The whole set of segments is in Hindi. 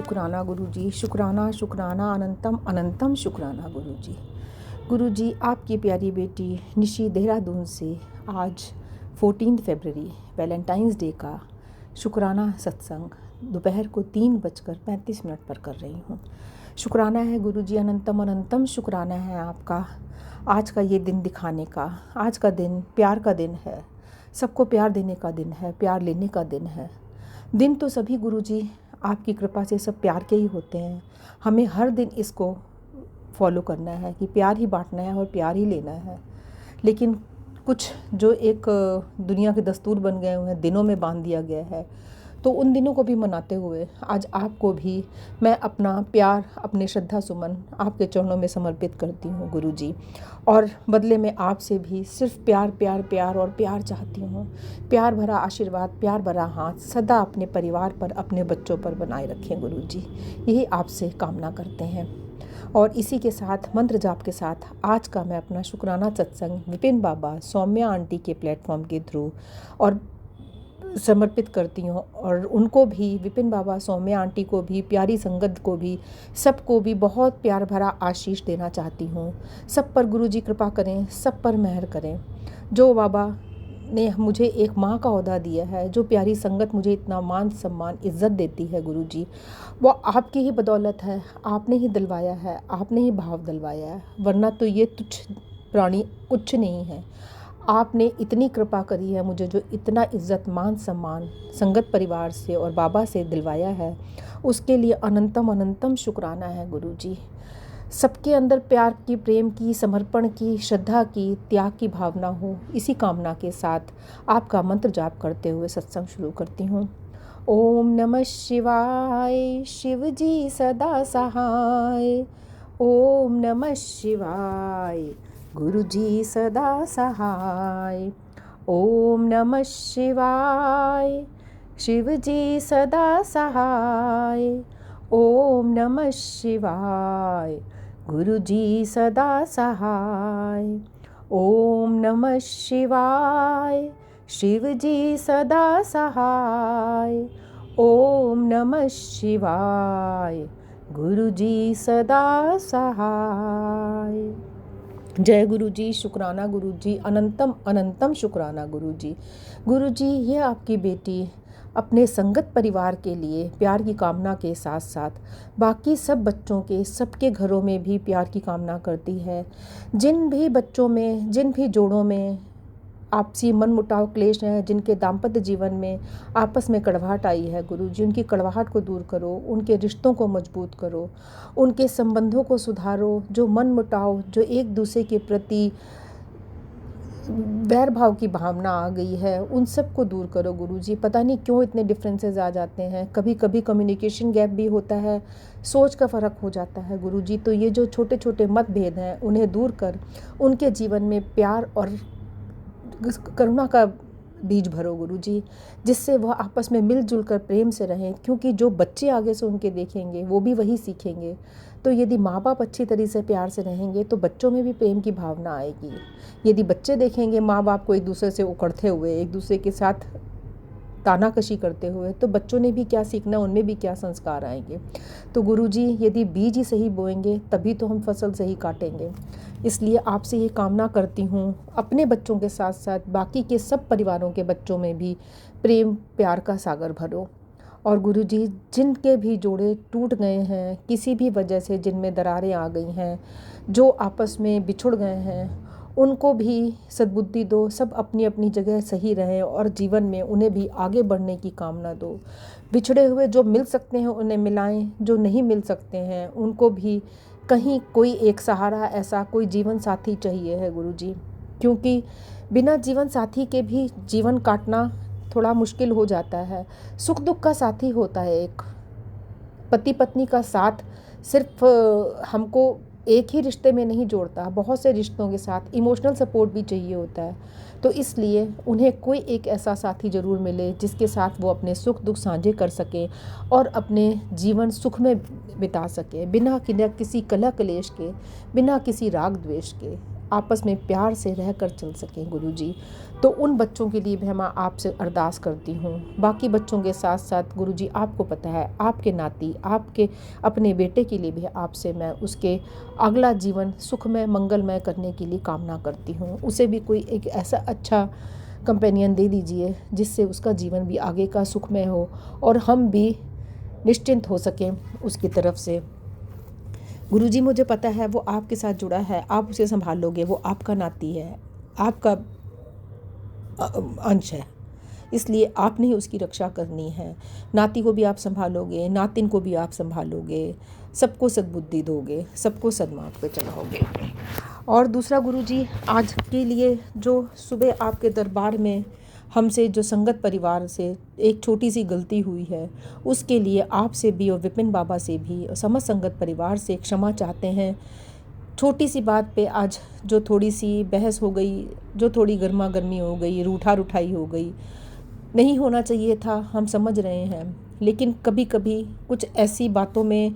शुक्राना गुरुजी, शुक्राना शुक्राना अनंतम अनंतम शुक्राना गुरुजी। गुरुजी, आपकी प्यारी बेटी निशी देहरादून से आज 14 फरवरी वैलेंटाइंस डे का शुक्राना सत्संग दोपहर को 3:35 पर कर रही हूँ। शुक्राना है गुरुजी, अनंतम अनंतम शुक्राना है आपका आज का ये दिन दिखाने का। आज का दिन प्यार का दिन है, सबको प्यार देने का दिन है, प्यार लेने का दिन है। दिन तो सभी गुरुजी आपकी कृपा से सब प्यार के ही होते हैं। हमें हर दिन इसको फॉलो करना है कि प्यार ही बांटना है और प्यार ही लेना है। लेकिन कुछ जो एक दुनिया के दस्तूर बन गए हुए हैं, दिनों में बांध दिया गया है, तो उन दिनों को भी मनाते हुए आज आपको भी मैं अपना प्यार, अपने श्रद्धा सुमन आपके चरणों में समर्पित करती हूँ गुरुजी। और बदले में आपसे भी सिर्फ प्यार प्यार प्यार और प्यार चाहती हूँ। प्यार भरा आशीर्वाद, प्यार भरा हाथ सदा अपने परिवार पर, अपने बच्चों पर बनाए रखें गुरुजी। यही आपसे कामना करते हैं। और इसी के साथ मंत्र जाप के साथ आज का मैं अपना शुक्राना सत्संग विपिन बाबा, सौम्या आंटी के प्लेटफॉर्म के थ्रू और समर्पित करती हूँ। और उनको भी, विपिन बाबा, सौम्या आंटी को भी, प्यारी संगत को भी, सबको भी बहुत प्यार भरा आशीष देना चाहती हूँ। सब पर गुरुजी कृपा करें, सब पर मेहर करें। जो बाबा ने मुझे एक माँ का ओहदा दिया है, जो प्यारी संगत मुझे इतना मान सम्मान इज़्ज़त देती है गुरुजी, वो आपकी ही बदौलत है। आपने ही दिलवाया है, आपने ही भाव दिलवाया है, वरना तो ये तुच्छ प्राणी कुछ नहीं है। आपने इतनी कृपा करी है मुझे, जो इतना इज़्ज़त मान सम्मान संगत परिवार से और बाबा से दिलवाया है, उसके लिए अनंतम अनंतम शुक्राना है गुरुजी। सबके अंदर प्यार की, प्रेम की, समर्पण की, श्रद्धा की, त्याग की भावना हो, इसी कामना के साथ आपका मंत्र जाप करते हुए सत्संग शुरू करती हूँ। ओम नमः शिवाय, शिव जी सदा सहाय। ओम नमः शिवाय, गुरु जी सदा सहाय। ओम नमः शिवाय, शिव जी सदा सहाय। ओम नमः शिवाय, गुरु जी सदा सहाय। ओम नमः शिवाय, शिव जी सदा सहाय। ओम नमः शिवाय, गुरु जी सदा सहाय। जय गुरुजी, शुक्राना गुरुजी, अनंतम अनंतम शुक्राना गुरुजी। गुरुजी, ये आपकी बेटी अपने संगत परिवार के लिए प्यार की कामना के साथ साथ बाकी सब बच्चों के, सबके घरों में भी प्यार की कामना करती है। जिन भी बच्चों में, जिन भी जोड़ों में आपसी मन मुटाव क्लेश हैं, जिनके दाम्पत्य जीवन में आपस में कड़वाहट आई है गुरुजी, उनकी कड़वाहट को दूर करो, उनके रिश्तों को मजबूत करो, उनके संबंधों को सुधारो। जो मन मुटाव, जो एक दूसरे के प्रति वैर भाव की भावना आ गई है, उन सब को दूर करो गुरुजी। पता नहीं क्यों इतने डिफरेंसेस आ जाते हैं, कभी कभी कम्युनिकेशन गैप भी होता है, सोच का फ़र्क हो जाता है गुरुजी। तो ये जो छोटे छोटे मतभेद हैं, उन्हें दूर कर उनके जीवन में प्यार और करुणा का बीज भरो गुरुजी, जिससे वह आपस में मिलजुल कर प्रेम से रहें। क्योंकि जो बच्चे आगे से उनके देखेंगे, वो भी वही सीखेंगे। तो यदि माँ बाप अच्छी तरीके से प्यार से रहेंगे तो बच्चों में भी प्रेम की भावना आएगी। यदि बच्चे देखेंगे माँ बाप को एक दूसरे से उकड़ते हुए, एक दूसरे के साथ तानाकशी करते हुए, तो बच्चों ने भी क्या सीखना, उनमें भी क्या संस्कार आएंगे। तो गुरुजी, यदि बीज ही सही बोएंगे तभी तो हम फसल सही काटेंगे। इसलिए आपसे ये कामना करती हूँ, अपने बच्चों के साथ साथ बाकी के सब परिवारों के बच्चों में भी प्रेम प्यार का सागर भरो। और गुरुजी, जिनके भी जोड़े टूट गए हैं किसी भी वजह से, जिनमें दरारें आ गई हैं, जो आपस में बिछुड़ गए हैं, उनको भी सद्बुद्धि दो। सब अपनी अपनी जगह सही रहें और जीवन में उन्हें भी आगे बढ़ने की कामना दो। बिछड़े हुए जो मिल सकते हैं उन्हें मिलाएं, जो नहीं मिल सकते हैं उनको भी कहीं कोई एक सहारा, ऐसा कोई जीवन साथी चाहिए है गुरुजी। क्योंकि बिना जीवन साथी के भी जीवन काटना थोड़ा मुश्किल हो जाता है। सुख दुख का साथी होता है एक। पति पत्नी का साथ सिर्फ हमको एक ही रिश्ते में नहीं जोड़ता, बहुत से रिश्तों के साथ इमोशनल सपोर्ट भी चाहिए होता है। तो इसलिए उन्हें कोई एक ऐसा साथी ज़रूर मिले जिसके साथ वो अपने सुख दुख साझे कर सकें और अपने जीवन सुख में बिता सकें, बिना किसी कलह कलेश के, बिना किसी राग द्वेष के। आपस में प्यार से रहकर चल सकें गुरुजी। तो उन बच्चों के लिए भी मैं आपसे अरदास करती हूँ। बाकी बच्चों के साथ साथ गुरुजी आपको पता है, आपके नाती, आपके अपने बेटे के लिए भी आपसे मैं उसके अगला जीवन सुखमय मंगलमय करने के लिए कामना करती हूँ। उसे भी कोई एक ऐसा अच्छा कंपेनियन दे दीजिए जिससे उसका जीवन भी आगे का सुखमय हो और हम भी निश्चिंत हो सकें उसकी तरफ से। गुरुजी मुझे पता है वो आपके साथ जुड़ा है, आप उसे संभालोगे, वो आपका नाती है, आपका अंश है, इसलिए आपने ही उसकी रक्षा करनी है। नाती को भी आप संभालोगे, नातिन को भी आप संभालोगे, सबको सद्बुद्धि दोगे, सबको सदमार्ग पे चलाओगे। और दूसरा गुरुजी, आज के लिए जो सुबह आपके दरबार में हमसे जो संगत परिवार से एक छोटी सी गलती हुई है, उसके लिए आपसे भी और विपिन बाबा से भी और समस्त संगत परिवार से क्षमा चाहते हैं। छोटी सी बात पे आज जो थोड़ी सी बहस हो गई, जो थोड़ी गर्मा गर्मी हो गई, रूठा रुठाई हो गई, नहीं होना चाहिए था, हम समझ रहे हैं। लेकिन कभी कभी कुछ ऐसी बातों में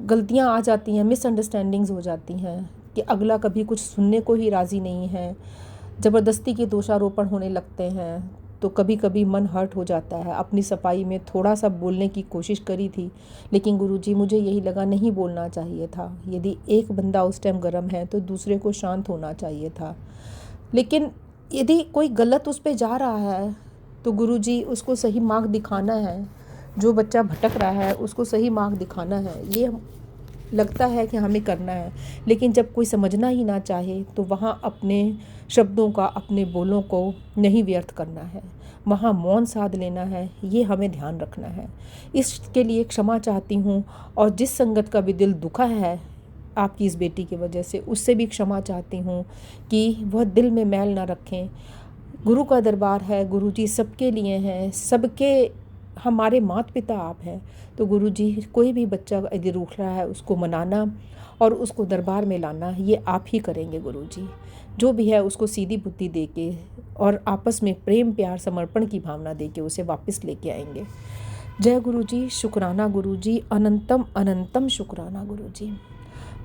गलतियां आ जाती हैं, मिसअंडरस्टैंडिंग्स हो जाती हैं कि अगला कभी कुछ सुनने को ही राज़ी नहीं है, ज़बरदस्ती के दोषारोपण होने लगते हैं, तो कभी कभी मन हर्ट हो जाता है। अपनी सफाई में थोड़ा सा बोलने की कोशिश करी थी, लेकिन गुरुजी मुझे यही लगा नहीं बोलना चाहिए था। यदि एक बंदा उस टाइम गर्म है तो दूसरे को शांत होना चाहिए था। लेकिन यदि कोई गलत उस पर जा रहा है तो गुरुजी उसको सही मार्ग दिखाना है। जो बच्चा भटक रहा है उसको सही मार्ग दिखाना है, ये लगता है कि हमें करना है। लेकिन जब कोई समझना ही ना चाहे तो वहाँ अपने शब्दों का, अपने बोलों को नहीं व्यर्थ करना है, वहाँ मौन साध लेना है, ये हमें ध्यान रखना है। इसके लिए क्षमा चाहती हूँ। और जिस संगत का भी दिल दुखा है आपकी इस बेटी की वजह से, उससे भी क्षमा चाहती हूँ कि वह दिल में मैल ना रखें। गुरु का दरबार है, गुरुजी सबके लिए हैं, सबके हमारे माता पिता आप हैं। तो गुरुजी कोई भी बच्चा यदि रूठ रहा है उसको मनाना और उसको दरबार में लाना, ये आप ही करेंगे गुरुजी। जो भी है उसको सीधी बुद्धि दे के और आपस में प्रेम प्यार समर्पण की भावना दे के उसे वापस लेके आएंगे। जय गुरुजी, शुक्राना गुरुजी, अनंतम अनंतम शुक्राना गुरुजी।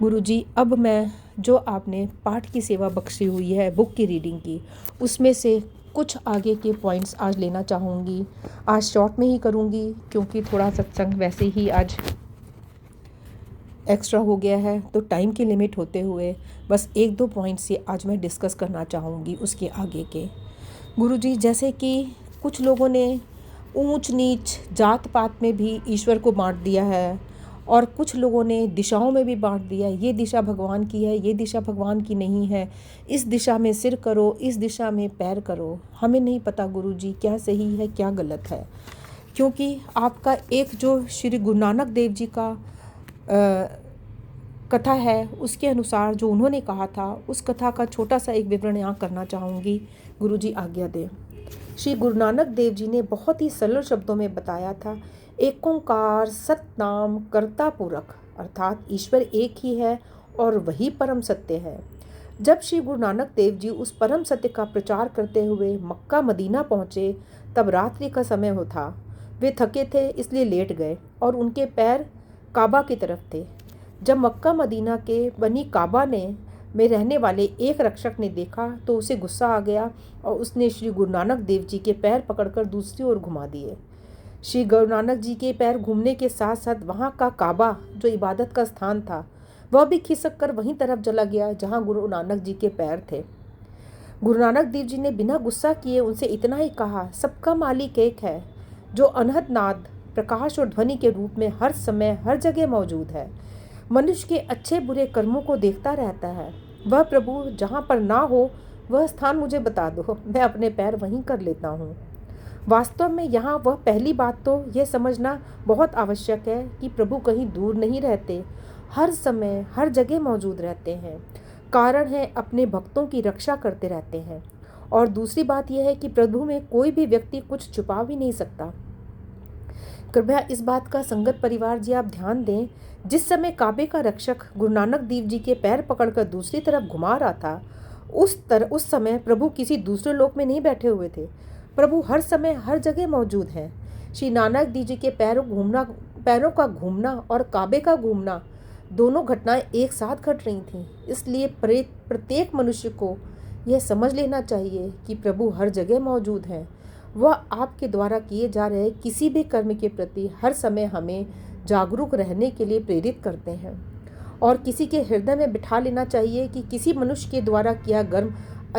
गुरुजी अब मैं जो आपने पाठ की सेवा बख्शी हुई है बुक की रीडिंग की, उसमें से कुछ आगे के पॉइंट्स आज लेना चाहूँगी। आज शॉर्ट में ही करूँगी क्योंकि थोड़ा सत्संग वैसे ही आज एक्स्ट्रा हो गया है, तो टाइम की लिमिट होते हुए बस एक दो पॉइंट से आज मैं डिस्कस करना चाहूँगी उसके आगे के। गुरुजी जैसे कि कुछ लोगों ने ऊंच नीच जात पात में भी ईश्वर को बांट दिया है और कुछ लोगों ने दिशाओं में भी बांट दिया, ये दिशा भगवान की है, ये दिशा भगवान की नहीं है, इस दिशा में सिर करो, इस दिशा में पैर करो। हमें नहीं पता गुरुजी क्या सही है क्या गलत है, क्योंकि आपका एक जो श्री गुरु नानक देव जी का कथा है उसके अनुसार जो उन्होंने कहा था, उस कथा का छोटा सा एक विवरण यहाँ करना चाहूँगी। गुरुजी आज्ञा दें। श्री गुरु नानक देव जी ने बहुत ही सरल शब्दों में बताया था, एक ओंकार सतनाम कर्ता पुरख, अर्थात ईश्वर एक ही है और वही परम सत्य है। जब श्री गुरु नानक देव जी उस परम सत्य का प्रचार करते हुए मक्का मदीना पहुँचे, तब रात्रि का समय हो था। वे थके थे इसलिए लेट गए और उनके पैर काबा की तरफ थे। जब मक्का मदीना के बनी काबा में रहने वाले एक रक्षक ने देखा तो उसे गुस्सा आ गया और उसने श्री गुरु नानक देव जी के पैर पकड़कर दूसरी ओर घुमा दिए। श्री गुरु नानक जी के पैर घूमने के साथ साथ वहाँ का काबा जो इबादत का स्थान था वह भी खिसक कर वहीं तरफ चला गया जहाँ गुरु नानक जी के पैर थे। गुरु नानक देव जी ने बिना गुस्सा किए उनसे इतना ही कहा, सबका मालिक एक है जो अनहद नाद प्रकाश और ध्वनि के रूप में हर समय हर जगह मौजूद है। मनुष्य के अच्छे बुरे कर्मों को देखता रहता है। वह प्रभु जहाँ पर ना हो वह स्थान मुझे बता दो, मैं अपने पैर वहीं कर लेता हूँ। वास्तव में यहाँ वह पहली बात तो यह समझना बहुत आवश्यक है कि प्रभु कहीं दूर नहीं रहते, हर समय हर जगह मौजूद रहते हैं। कारण है अपने भक्तों की रक्षा करते रहते हैं। और दूसरी बात यह है कि प्रभु में कोई भी व्यक्ति कुछ छुपा भी नहीं सकता। कृपया इस बात का संगत परिवार जी आप ध्यान दें, जिस समय काबे का रक्षक गुरु नानक देव जी के पैर पकड़कर दूसरी तरफ घुमा रहा था, उस समय प्रभु किसी दूसरे लोक में नहीं बैठे हुए थे। प्रभु हर समय हर जगह मौजूद हैं। श्री नानक देव जी के पैरों का घूमना और काबे का घूमना दोनों घटनाएं एक साथ घट रही थीं। इसलिए प्रत्येक मनुष्य को यह समझ लेना चाहिए कि प्रभु हर जगह मौजूद हैं। वह आपके द्वारा किए जा रहे किसी भी कर्म के प्रति हर समय हमें जागरूक रहने के लिए प्रेरित करते हैं। और किसी के हृदय में बिठा लेना चाहिए कि किसी मनुष्य के द्वारा किया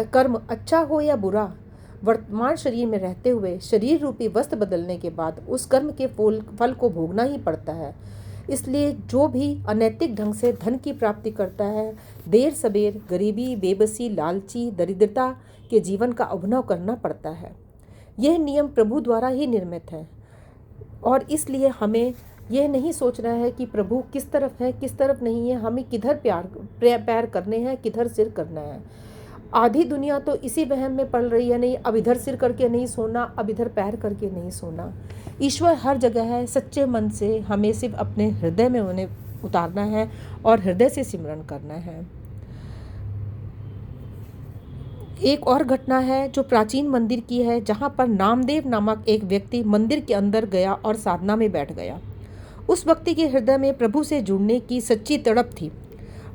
कर्म अच्छा हो या बुरा, वर्तमान शरीर में रहते हुए शरीर रूपी वस्त्र बदलने के बाद उस कर्म के फल को भोगना ही पड़ता है। इसलिए जो भी अनैतिक ढंग से धन की प्राप्ति करता है, देर सबेर गरीबी, बेबसी, लालची, दरिद्रता के जीवन का अभिनव करना पड़ता है। यह नियम प्रभु द्वारा ही निर्मित है और इसलिए हमें यह नहीं सोचना है कि प्रभु किस तरफ है किस तरफ नहीं है, हमें किधर पैर करने हैं, किधर सिर करना है। आधी दुनिया तो इसी वहम में पड़ रही है, नहीं अब इधर सिर करके नहीं सोना, अब इधर पैर करके नहीं सोना। ईश्वर हर जगह है। सच्चे मन से हमें सिर्फ अपने हृदय में उन्हें उतारना है और हृदय से सिमरन करना है। एक और घटना है जो प्राचीन मंदिर की है, जहाँ पर नामदेव नामक एक व्यक्ति मंदिर के अंदर गया और साधना में बैठ गया। उस व्यक्ति के हृदय में प्रभु से जुड़ने की सच्ची तड़प थी।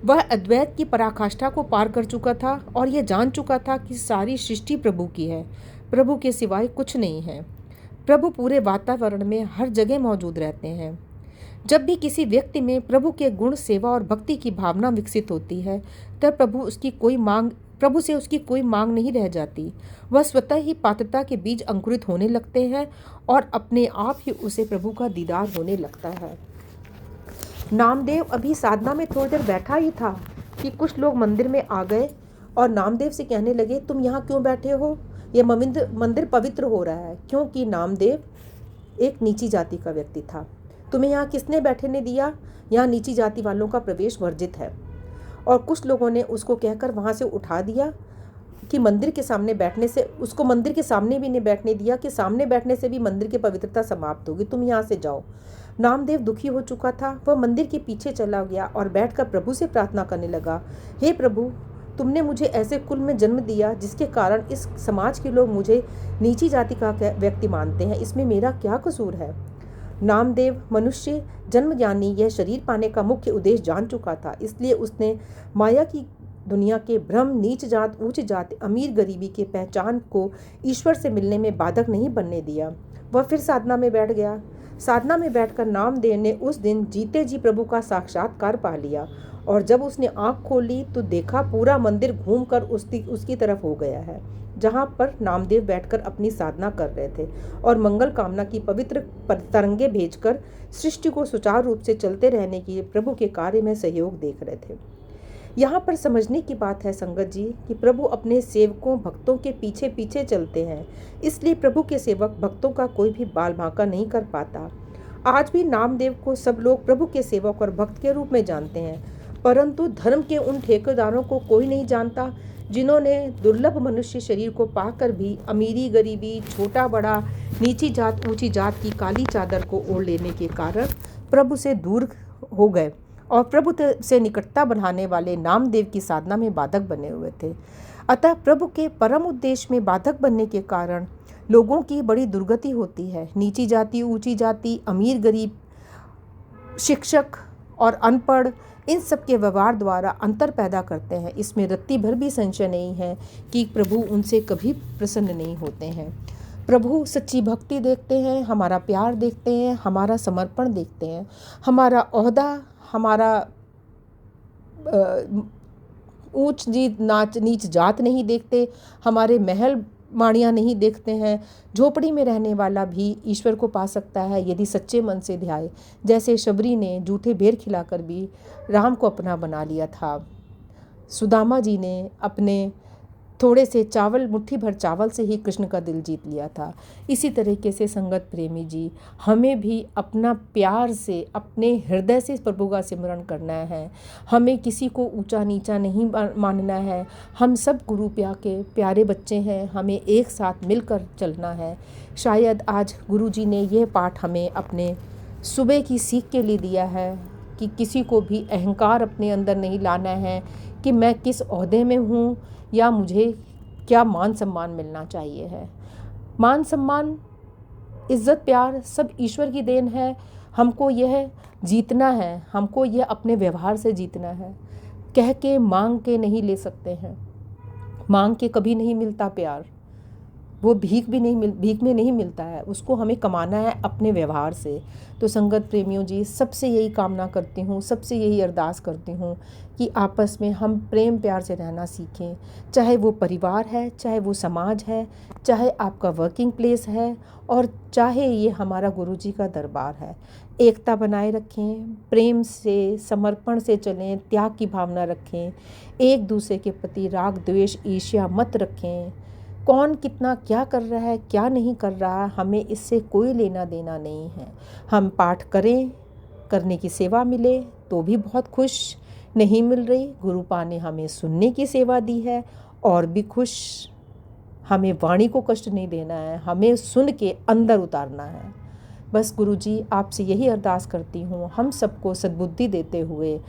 वह अद्वैत की पराकाष्ठा को पार कर चुका था और यह जान चुका था कि सारी सृष्टि प्रभु की है, प्रभु के सिवाय कुछ नहीं है। प्रभु पूरे वातावरण में हर जगह मौजूद रहते हैं। जब भी किसी व्यक्ति में प्रभु के गुण, सेवा और भक्ति की भावना विकसित होती है, तब प्रभु से उसकी कोई मांग नहीं रह जाती। वह स्वतः ही पात्रता के बीज अंकुरित होने लगते हैं और अपने आप ही उसे प्रभु का दीदार होने लगता है। नामदेव अभी साधना में थोड़ी देर बैठा ही था कि कुछ लोग मंदिर में आ गए और नामदेव से कहने लगे, तुम यहाँ क्यों बैठे हो? यह मंदिर पवित्र हो रहा है। क्योंकि नामदेव एक नीची जाति का व्यक्ति था। तुम्हें यहाँ किसने बैठने दिया? यहाँ नीची जाति वालों का प्रवेश वर्जित है। और कुछ लोगों ने उसको कहकर वहाँ से उठा दिया कि मंदिर के सामने बैठने से, उसको मंदिर के सामने भी नहीं बैठने दिया कि सामने बैठने से भी मंदिर की पवित्रता समाप्त होगी, तुम यहाँ से जाओ। नामदेव दुखी हो चुका था। वह मंदिर के पीछे चला गया और बैठकर प्रभु से प्रार्थना करने लगा, हे प्रभु, तुमने मुझे ऐसे कुल में जन्म दिया जिसके कारण इस समाज के लोग मुझे नीची जाति का व्यक्ति मानते हैं। इसमें मेरा क्या कसूर है? नामदेव मनुष्य जन्म ज्ञानी यह शरीर पाने का मुख्य उद्देश्य जान चुका था। इसलिए उसने माया की दुनिया के भ्रम, नीच जात, ऊंच जात, अमीर गरीबी के पहचान को ईश्वर से मिलने में बाधक नहीं बनने दिया। वह फिर साधना में बैठ गया। साधना में बैठकर नामदेव ने उस दिन जीते जी प्रभु का साक्षात्कार पा लिया और जब उसने आंख खोली तो देखा पूरा मंदिर घूमकर उसकी तरफ हो गया है, जहाँ पर नामदेव बैठकर अपनी साधना कर रहे थे और मंगल कामना की पवित्र तरंगे भेजकर सृष्टि को सुचारू रूप से चलते रहने के प्रभु के कार्य में सहयोग देख रहे थे। यहाँ पर समझने की बात है संगत जी कि प्रभु अपने सेवकों, भक्तों के पीछे पीछे चलते हैं। इसलिए प्रभु के सेवक भक्तों का कोई भी बाल बांका नहीं कर पाता। आज भी नामदेव को सब लोग प्रभु के सेवक और भक्त के रूप में जानते हैं, परंतु धर्म के उन ठेकेदारों को कोई नहीं जानता जिन्होंने दुर्लभ मनुष्य शरीर को पाकर भी अमीरी, गरीबी, छोटा बड़ा, नीची जात, ऊंची जात की काली चादर को ओढ़ लेने के कारण प्रभु से दूर हो गए और प्रभु से निकटता बढ़ाने वाले नामदेव की साधना में बाधक बने हुए थे। अतः प्रभु के परम उद्देश्य में बाधक बनने के कारण लोगों की बड़ी दुर्गति होती है। नीची जाति, ऊंची जाति, अमीर गरीब, शिक्षक और अनपढ़, इन सब के व्यवहार द्वारा अंतर पैदा करते हैं। इसमें रत्ती भर भी संशय नहीं है कि प्रभु उनसे कभी प्रसन्न नहीं होते हैं। प्रभु सच्ची भक्ति देखते हैं, हमारा प्यार देखते हैं, हमारा समर्पण देखते हैं, हमारा ओहदा, हमारा ऊंच नीच जात नहीं देखते, हमारे महल माड़ियाँ नहीं देखते हैं। झोपड़ी में रहने वाला भी ईश्वर को पा सकता है यदि सच्चे मन से ध्याए। जैसे शबरी ने जूठे बेर खिलाकर भी राम को अपना बना लिया था। सुदामा जी ने अपने थोड़े से चावल, मुट्ठी भर चावल से ही कृष्ण का दिल जीत लिया था। इसी तरीके से संगत प्रेमी जी, हमें भी अपना प्यार से, अपने हृदय से प्रभु का सिमरन करना है। हमें किसी को ऊंचा नीचा नहीं मानना है। हम सब गुरु के प्यारे बच्चे हैं, हमें एक साथ मिलकर चलना है। शायद आज गुरु जी ने यह पाठ हमें अपने सुबह की सीख के लिए दिया है कि किसी को भी अहंकार अपने अंदर नहीं लाना है कि मैं किस ओहदे में हूँ या मुझे क्या मान सम्मान मिलना चाहिए है। मान सम्मान, इज़्ज़त, प्यार सब ईश्वर की देन है। हमको यह जीतना है, हमको यह अपने व्यवहार से जीतना है। कह के मांग के नहीं ले सकते हैं, मांग के कभी नहीं मिलता प्यार, वो भीख में नहीं मिलता है, उसको हमें कमाना है अपने व्यवहार से। तो संगत प्रेमियों जी, सबसे यही कामना करती हूँ, सबसे यही अरदास करती हूँ कि आपस में हम प्रेम प्यार से रहना सीखें। चाहे वो परिवार है, चाहे वो समाज है, चाहे आपका वर्किंग प्लेस है, और चाहे ये हमारा गुरुजी का दरबार है। एकता बनाए रखें, प्रेम से समर्पण से चलें, त्याग की भावना रखें, एक दूसरे के प्रति राग द्वेष ईर्ष्या मत रखें। कौन कितना क्या कर रहा है, क्या नहीं कर रहा, हमें इससे कोई लेना देना नहीं है। हम पाठ करें, करने की सेवा मिले तो भी बहुत खुश, नहीं मिल रही, गुरुपा ने हमें सुनने की सेवा दी है और भी खुश। हमें वाणी को कष्ट नहीं देना है, हमें सुन के अंदर उतारना है। बस गुरुजी, आपसे यही अरदास करती हूँ, हम सबको सद्बुद्धि देते हुए,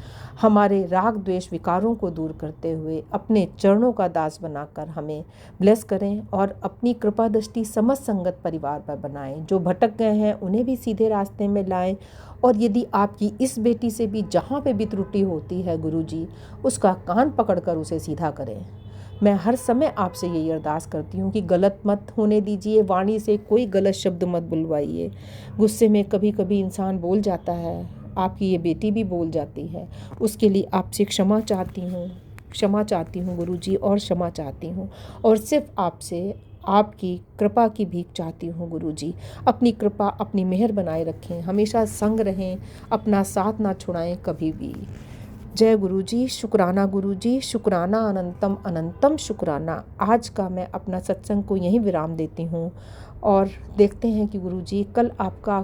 हमारे राग द्वेष विकारों को दूर करते हुए, अपने चरणों का दास बनाकर हमें ब्लेस करें और अपनी कृपा दृष्टि समस्त संगत परिवार पर बनाएं। जो भटक गए हैं उन्हें भी सीधे रास्ते में लाएं, और यदि आपकी इस बेटी से भी जहाँ पे भी त्रुटि होती है गुरुजी, उसका कान पकड़कर उसे सीधा करें। मैं हर समय आपसे यही अरदास करती हूँ कि गलत मत होने दीजिए, वाणी से कोई गलत शब्द मत बुलवाइए। गुस्से में कभी कभी इंसान बोल जाता है, आपकी ये बेटी भी बोल जाती है, उसके लिए आपसे क्षमा चाहती हूँ, क्षमा चाहती हूँ गुरुजी, और क्षमा चाहती हूँ, और सिर्फ आपसे आपकी कृपा की भीख चाहती हूँ गुरुजी। अपनी कृपा, अपनी मेहर बनाए रखें, हमेशा संग रहें, अपना साथ ना छुड़ाएं कभी भी। जय गुरुजी, शुक्राना गुरुजी, शुक्राना अनंतम अनंतम शुक्राना। आज का मैं अपना सत्संग को यहीं विराम देती हूँ, और देखते हैं कि गुरुजी कल आपका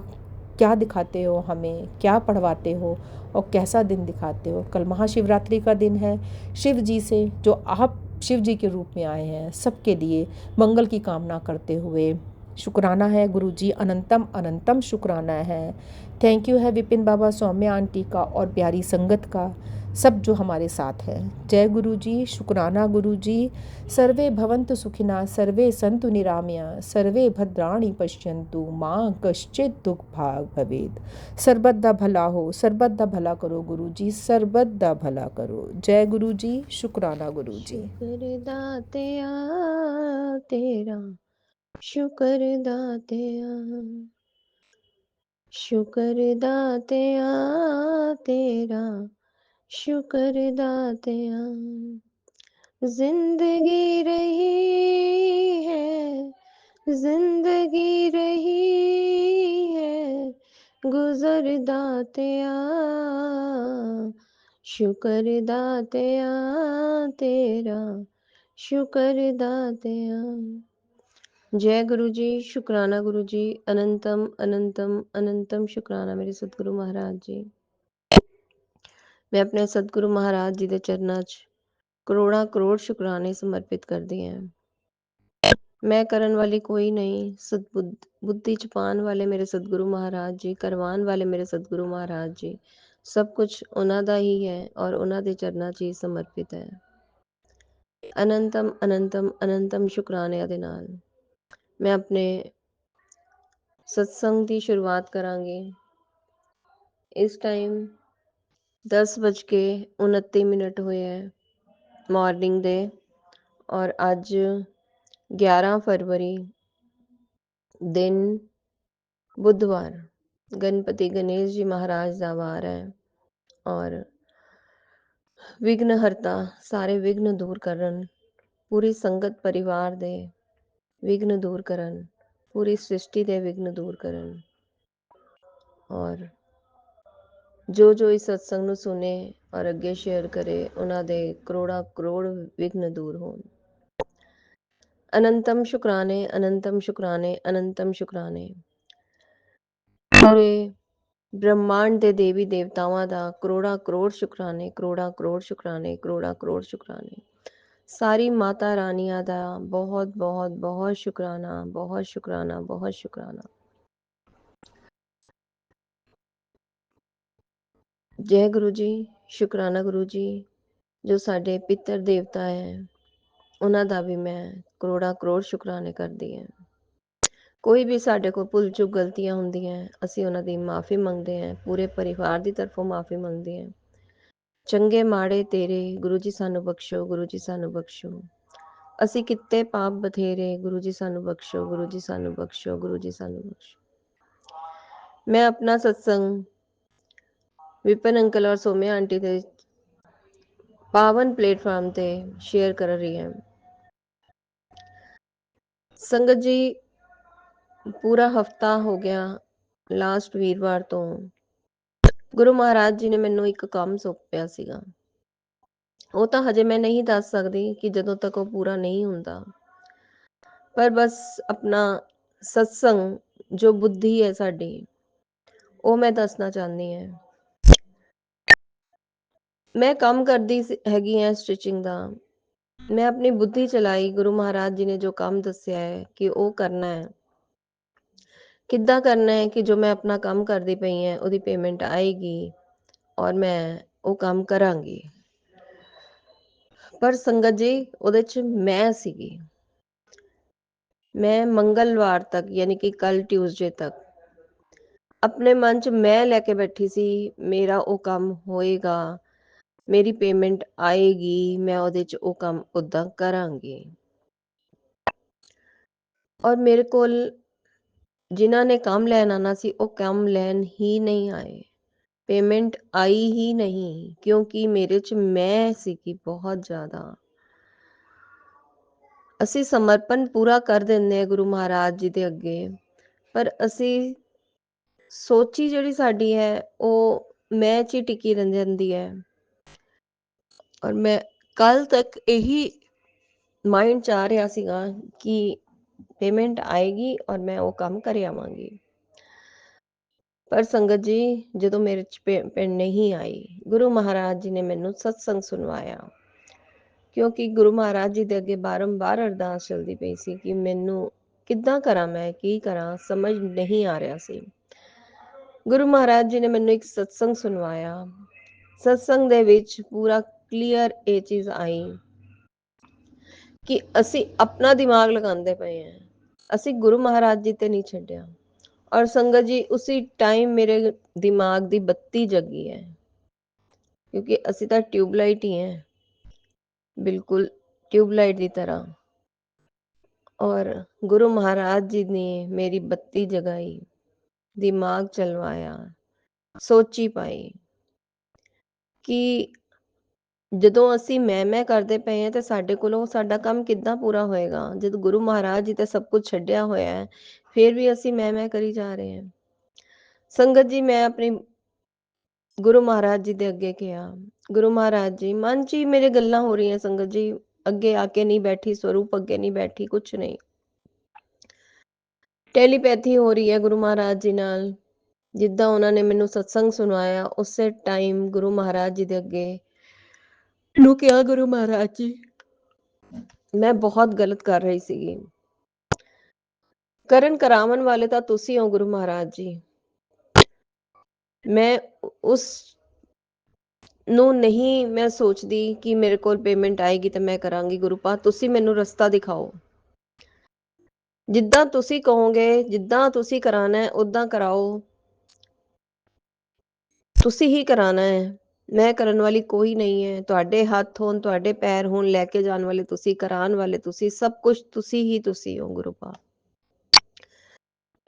क्या दिखाते हो, हमें क्या पढ़वाते हो और कैसा दिन दिखाते हो। कल महाशिवरात्रि का दिन है। शिव जी से, जो आप शिव जी के रूप में आए हैं, सबके लिए मंगल की कामना करते हुए शुक्राना है गुरुजी, अनंतम अनंतम शुक्राना है। थैंक यू है विपिन बाबा, सौम्या आंटी का और प्यारी संगत का, सब जो हमारे साथ है। जय गुरुजी, शुक्राना गुरुजी। सर्वे भवन्तु सुखिना, सर्वे सन्तु निरामया, सर्वे भद्राणि पश्यन्तु, माँ कश्चित् दुख भाग भवेद। सर्वदा भला हो, सर्वदा भला करो गुरुजी, सर्वदा भला करो। जय गुरुजी, शुक्राना गुरुजी। शुक्र दातिया तेरा, शुक्र दातिया, शुक्र दातिया तेरा, शुक्र दातिया। जिंदगी रही है, जिंदगी रही है, गुजर दातिया, शुक्र दातिया तेरा, शुक्र दातिया। जय गुरु जी, शुक्राना गुरु जी, अनंतम अनंतम अनंतम शुक्राना मेरे सतगुरु महाराज जी। मैं अपने सतगुरु महाराज जी दे चरनां च करोड़ा करोड़ शुक्राने समर्पित करदी हैं। मैं करन वाली कोई नहीं, बुद्धि च पान वाले मेरे सतगुरु महाराज जी, करवान वाले मेरे सतगुरु महाराज जी, सब कुछ उन्हां दा ही है और उन्हां दे चरनां च ही समर्पित है। अनंतम अनंतम अनंतम शुक्रानिਆਂ ਦੇ ਨਾਲ मैं अपने सत्संग की शुरुआत करांगी। इस टाइम 10:29 होए है मॉर्निंग दे, और अज 11 फरवरी दिन बुधवार, गणपति गणेश जी महाराज का वार है, और विघ्नहर्ता सारे विघ्न दूर करन, पूरी संगत परिवार दे विघ्न दूर करन, पूरी सृष्टि दे विघ्न दूर करन, और जो इस सत्संग ਨੂੰ सुने और अगे शेयर करे उन्हां दे करोड़ा करोड़ विघ्न दूर होन। अनंतम शुक्राने, अनंतम शुक्राने, अनंतम शुक्राने। पूरे ब्रह्मांड दे देवी देवतावां दा करोड़ा करोड़ शुक्राने, करोड़ा करोड़ शुक्राने, करोड़ा करोड़ शुक्राने। सारी माता रानियां दा बहुत बहुत बहुत शुक्राना, बहुत शुक्राना, बहुत शुक्राना। जय गुरु जी, शुक्राना गुरु जी। जो साडे पितर देवता है उन्हां दा भी मैं करोड़ा करोड़ शुक्राने करदी है। ਕੋਈ ਵੀ ਸਾਡੇ ਕੋਲ ਭੁੱਲ ਚੁੱਕ ਗਲਤੀਆਂ ਹੁੰਦੀਆਂ ਅਸੀਂ ਉਹਨਾਂ ਦੀ ਮਾਫੀ ਮੰਗਦੇ ਹਾਂ, ਪੂਰੇ ਪਰਿਵਾਰ ਦੀ ਤਰਫੋਂ ਮਾਫੀ ਮੰਗਦੇ ਹਾਂ। ਚੰਗੇ ਮਾੜੇ ਤੇਰੇ ਗੁਰੂ ਜੀ ਸਾਨੂੰ ਬਖਸ਼ੋ, ਗੁਰੂ ਜੀ ਸਾਨੂੰ ਬਖਸ਼ੋ। ਅਸੀਂ ਕਿਤੇ ਪਾਪ ਬਥੇਰੇ, ਗੁਰੂ ਜੀ ਸਾਨੂੰ ਬਖਸ਼ੋ, ਗੁਰੂ ਜੀ ਸਾਨੂੰ ਬਖਸ਼ੋ, ਗੁਰੂ ਜੀ ਸਾਨੂੰ ਬਖਸ਼ੋ। ਮੈਂ ਆਪਣਾ ਸਤਸੰਗ ਵਿਪਨ ਅੰਕਲ ਔਰ ਸੋਮਿਆ ਆਂਟੀ ਦੇ ਪਾਵਨ ਪਲੇਟਫਾਰਮ ਤੇ ਸ਼ੇਅਰ ਕਰ ਰਹੀ ਹਾਂ। ਸੰਗਤ ਜੀ, ਪੂਰਾ ਹਫਤਾ ਹੋ ਗਿਆ ਲਾਸਟ ਵੀਰਵਾਰ ਤੋਂ ਗੁਰੂ ਮਹਾਰਾਜ ਜੀ ਨੇ ਮੈਨੂੰ ਇੱਕ ਕੰਮ ਸੌਂਪਿਆ ਸੀਗਾ। ਉਹ ਤਾਂ ਹਜੇ ਮੈਂ ਨਹੀਂ ਦੱਸ ਸਕਦੀ ਕਿ ਜਦੋਂ ਤੱਕ ਉਹ ਪੂਰਾ ਨਹੀਂ ਹੁੰਦਾ, ਪਰ ਬਸ ਆਪਣਾ ਸਤਸੰਗ ਜੋ ਬੁੱਧੀ ਹੈ ਸਾਡੀ, ਉਹ ਮੈਂ ਦੱਸਣਾ ਚਾਹੁੰਦੀ ਹਾਂ। ਮੈਂ ਕੰਮ ਕਰਦੀ ਹੈਗੀ ਹਾਂ ਸਟਿਚਿੰਗ ਦਾ। ਮੈਂ ਆਪਣੀ ਬੁੱਧੀ ਚਲਾਈ, ਗੁਰੂ ਮਹਾਰਾਜ ਜੀ ਨੇ ਜੋ ਕੰਮ ਦੱਸਿਆ ਹੈ ਕਿ ਉਹ ਕਰਨਾ ਹੈ, ਕਿੱਦਾਂ ਕਰਨਾ ਹੈ ਕਿ ਜੋ ਮੈਂ ਆਪਣਾ ਕੰਮ ਕਰਦੀ ਪਈ ਹਾਂ ਉਹਦੀ ਪੇਮੈਂਟ ਆਏਗੀ ਔਰ ਮੈਂ ਉਹ ਕੰਮ ਕਰਾਂਗੀ। ਪਰ ਸੰਗਤ ਜੀ, ਉਹਦੇ 'ਚ ਮੈਂ ਸੀਗੀ। ਮੈਂ ਮੰਗਲਵਾਰ ਤੱਕ ਯਾਨੀ ਕਿ ਕੱਲ ਟਿਊਜ਼ਡੇ ਤੱਕ ਆਪਣੇ ਮਨ 'ਚ ਮੈਂ ਲੈ ਕੇ ਬੈਠੀ ਸੀ, ਮੇਰਾ ਉਹ ਕੰਮ ਹੋਏਗਾ, ਮੇਰੀ ਪੇਮੈਂਟ ਆਏਗੀ, ਮੈਂ ਉਹਦੇ 'ਚ ਉਹ ਕੰਮ ਉੱਦਾਂ ਕਰਾਂਗੀ। ਔਰ ਮੇਰੇ ਕੋਲ ਜਿਨ੍ਹਾਂ ਨੇ ਕੰਮ ਲੈਣ ਆਉਣਾ ਸੀ ਉਹ ਕੰਮ ਲੈਣ ਹੀ ਨਹੀਂ ਆਏ, ਪੇਮੈਂਟ ਆਈ ਹੀ ਨਹੀਂ, ਕਿਉਂਕਿ ਮੇਰੇ 'ਚ ਮੈਂ ਸੀਗੀ ਬਹੁਤ ਜ਼ਿਆਦਾ। ਅਸੀਂ ਸਮਰਪਣ ਪੂਰਾ ਕਰ ਦਿੰਦੇ ਹਾਂ ਗੁਰੂ ਮਹਾਰਾਜ ਜੀ ਦੇ ਅੱਗੇ, ਪਰ ਅਸੀਂ ਸੋਚੀ ਜਿਹੜੀ ਸਾਡੀ ਹੈ ਉਹ ਮੈਂ 'ਚ ਹੀ ਟਿਕੀ ਰਹਿ ਜਾਂਦੀ ਹੈ। ਔਰ ਮੈਂ ਕੱਲ ਤੱਕ ਇਹੀ ਮਾਈਂਡ 'ਚ ਆ ਰਿਹਾ ਸੀਗਾ ਕਿ ਪੇਮੈਂਟ ਆਏਗੀ ਔਰ ਮੈਂ ਉਹ ਕੰਮ ਕਰ ਆਵਾਂਗੀ। ਪਰ ਸੰਗਤ ਜੀ, ਜਦੋਂ ਮੇਰੇ 'ਚ ਪੇਮੈਂਟ ਨਹੀਂ ਆਈ, ਗੁਰੂ ਮਹਾਰਾਜ ਜੀ ਨੇ ਮੈਨੂੰ ਸਤਸੰਗ ਸੁਣਵਾਇਆ, ਕਿਉਂਕਿ ਗੁਰੂ ਮਹਾਰਾਜ ਜੀ ਦੇ ਅੱਗੇ ਬਾਰੰਬਾਰ ਅਰਦਾਸ ਚੱਲਦੀ ਪਈ ਸੀ ਕਿ ਮੈਨੂੰ ਕਿੱਦਾਂ ਕਰਾਂ, ਮੈਂ ਕੀ ਕਰਾਂ, ਸਮਝ ਨਹੀਂ ਆ ਰਿਹਾ ਸੀ। ਗੁਰੂ ਮਹਾਰਾਜ ਜੀ ਨੇ ਮੈਨੂੰ ਇੱਕ ਸਤਸੰਗ ਸੁਣਵਾਇਆ। ਸਤਸੰਗ ਦੇ ਵਿੱਚ ਪੂਰਾ ਕਲੀਅਰ ਇਹ ਚੀਜ਼ ਆਈ ਕਿ ਅਸੀਂ ਆਪਣਾ ਦਿਮਾਗ ਲਗਾਉਂਦੇ ਪਏ ਹਾਂ, ਅਸੀਂ ਗੁਰੂ ਮਹਾਰਾਜ ਜੀ ਤੇ ਨਹੀਂ ਛੱਡਿਆ। ਔਰ ਸੰਗਤ ਜੀ, ਉਸੇ ਟਾਈਮ ਮੇਰੇ ਦਿਮਾਗ ਦੀ ਬੱਤੀ ਜਗੀ ਹੈ, ਕਿਉਂਕਿ ਅਸੀਂ ਤਾਂ ਟਿਊਬਲਾਈਟ ਹੀ ਹੈ, ਬਿਲਕੁਲ ट्यूबलाइट ਦੀ ਤਰ੍ਹਾਂ। और गुरु महाराज जी ने मेरी बत्ती जगाई, दिमाग चलवाया, सोची पाई कि ਜਦੋਂ ਅਸੀਂ ਮੈਂ ਕਰਦੇ ਪਏ ਹਾਂ ਤੇ ਸਾਡੇ ਕੋਲੋਂ ਸਾਡਾ ਕੰਮ ਕਿੱਦਾਂ ਪੂਰਾ ਹੋਏਗਾ, ਜਦ ਗੁਰੂ ਮਹਾਰਾਜ ਜੀ ਤੇ ਸਭ ਕੁਝ ਛੱਡਿਆ ਹੋਇਆ ਹੈ, ਫਿਰ ਵੀ ਅਸੀਂ ਮੈਂ ਕਰੀ ਜਾ ਰਹੇ ਹਾਂ। ਸੰਗਤ ਜੀ, ਮੈਂ ਆਪਣੀ ਗੁਰੂ ਮਹਾਰਾਜ ਜੀ ਦੇ ਅੱਗੇ ਕਿਹਾ, ਗੁਰੂ ਮਹਾਰਾਜ ਜੀ, ਮਨ 'ਚ ਹੀ ਮੇਰੇ ਗੱਲਾਂ ਹੋ ਰਹੀਆਂ ਸੰਗਤ ਜੀ, ਅੱਗੇ ਆਕੇ ਨਹੀਂ ਬੈਠੀ, ਸਰੂਪ ਅੱਗੇ ਨਹੀਂ ਬੈਠੀ, ਕੁਛ ਨਹੀਂ, ਟੈਲੀਪੈਥੀ ਹੋ ਰਹੀ ਹੈ ਗੁਰੂ ਮਹਾਰਾਜ ਜੀ ਨਾਲ। ਜਿੱਦਾਂ ਉਹਨਾਂ ਨੇ ਮੈਨੂੰ ਸਤਸੰਗ ਸੁਣਾਇਆ, ਉਸੇ ਟਾਈਮ ਗੁਰੂ ਮਹਾਰਾਜ ਜੀ ਦੇ ਅੱਗੇ ਨੂੰ ਕਿਹਾ, ਗੁਰੂ ਮਹਾਰਾਜ ਜੀ, ਮੈਂ ਬਹੁਤ ਗਲਤ ਕਰ ਰਹੀ ਸੀਗੀ, ਕਰਨ ਕਰਾਵਣ ਵਾਲੇ ਤਾਂ ਤੁਸੀਂ ਹੋ ਗੁਰੂ ਮਹਾਰਾਜ ਜੀ। ਮੈਂ ਉਸ ਨੂੰ ਨਹੀਂ ਮੈਂ ਸੋਚਦੀ ਕਿ ਮੇਰੇ ਕੋਲ ਪੇਮੈਂਟ ਆਏਗੀ ਤੇ ਮੈਂ ਕਰਾਂਗੀ। ਗੁਰੂ ਪਾਦ, ਤੁਸੀਂ ਮੈਨੂੰ ਰਸਤਾ ਦਿਖਾਓ, ਜਿੱਦਾਂ ਤੁਸੀਂ ਕਹੋਗੇ, ਜਿੱਦਾਂ ਤੁਸੀਂ ਕਰਾਣਾ ਹੈ ਉਦਾਂ ਕਰਾਓ, ਤੁਸੀਂ ਹੀ ਕਰਾਣਾ ਹੈ, ਮੈਂ ਕਰਨ ਵਾਲੀ ਕੋਈ ਨਹੀਂ ਹੈ। ਤੁਹਾਡੇ ਹੱਥ ਹੋਣ, ਤੁਹਾਡੇ ਪੈਰ ਹੋਣ, ਲੈ ਕੇ ਜਾਣ ਵਾਲੇ ਤੁਸੀਂ, ਕਰਾਉਣ ਵਾਲੇ ਤੁਸੀਂ, ਸਭ ਕੁਝ ਤੁਸੀਂ ਹੋ ਗੁਰੂ ਪਾਦ।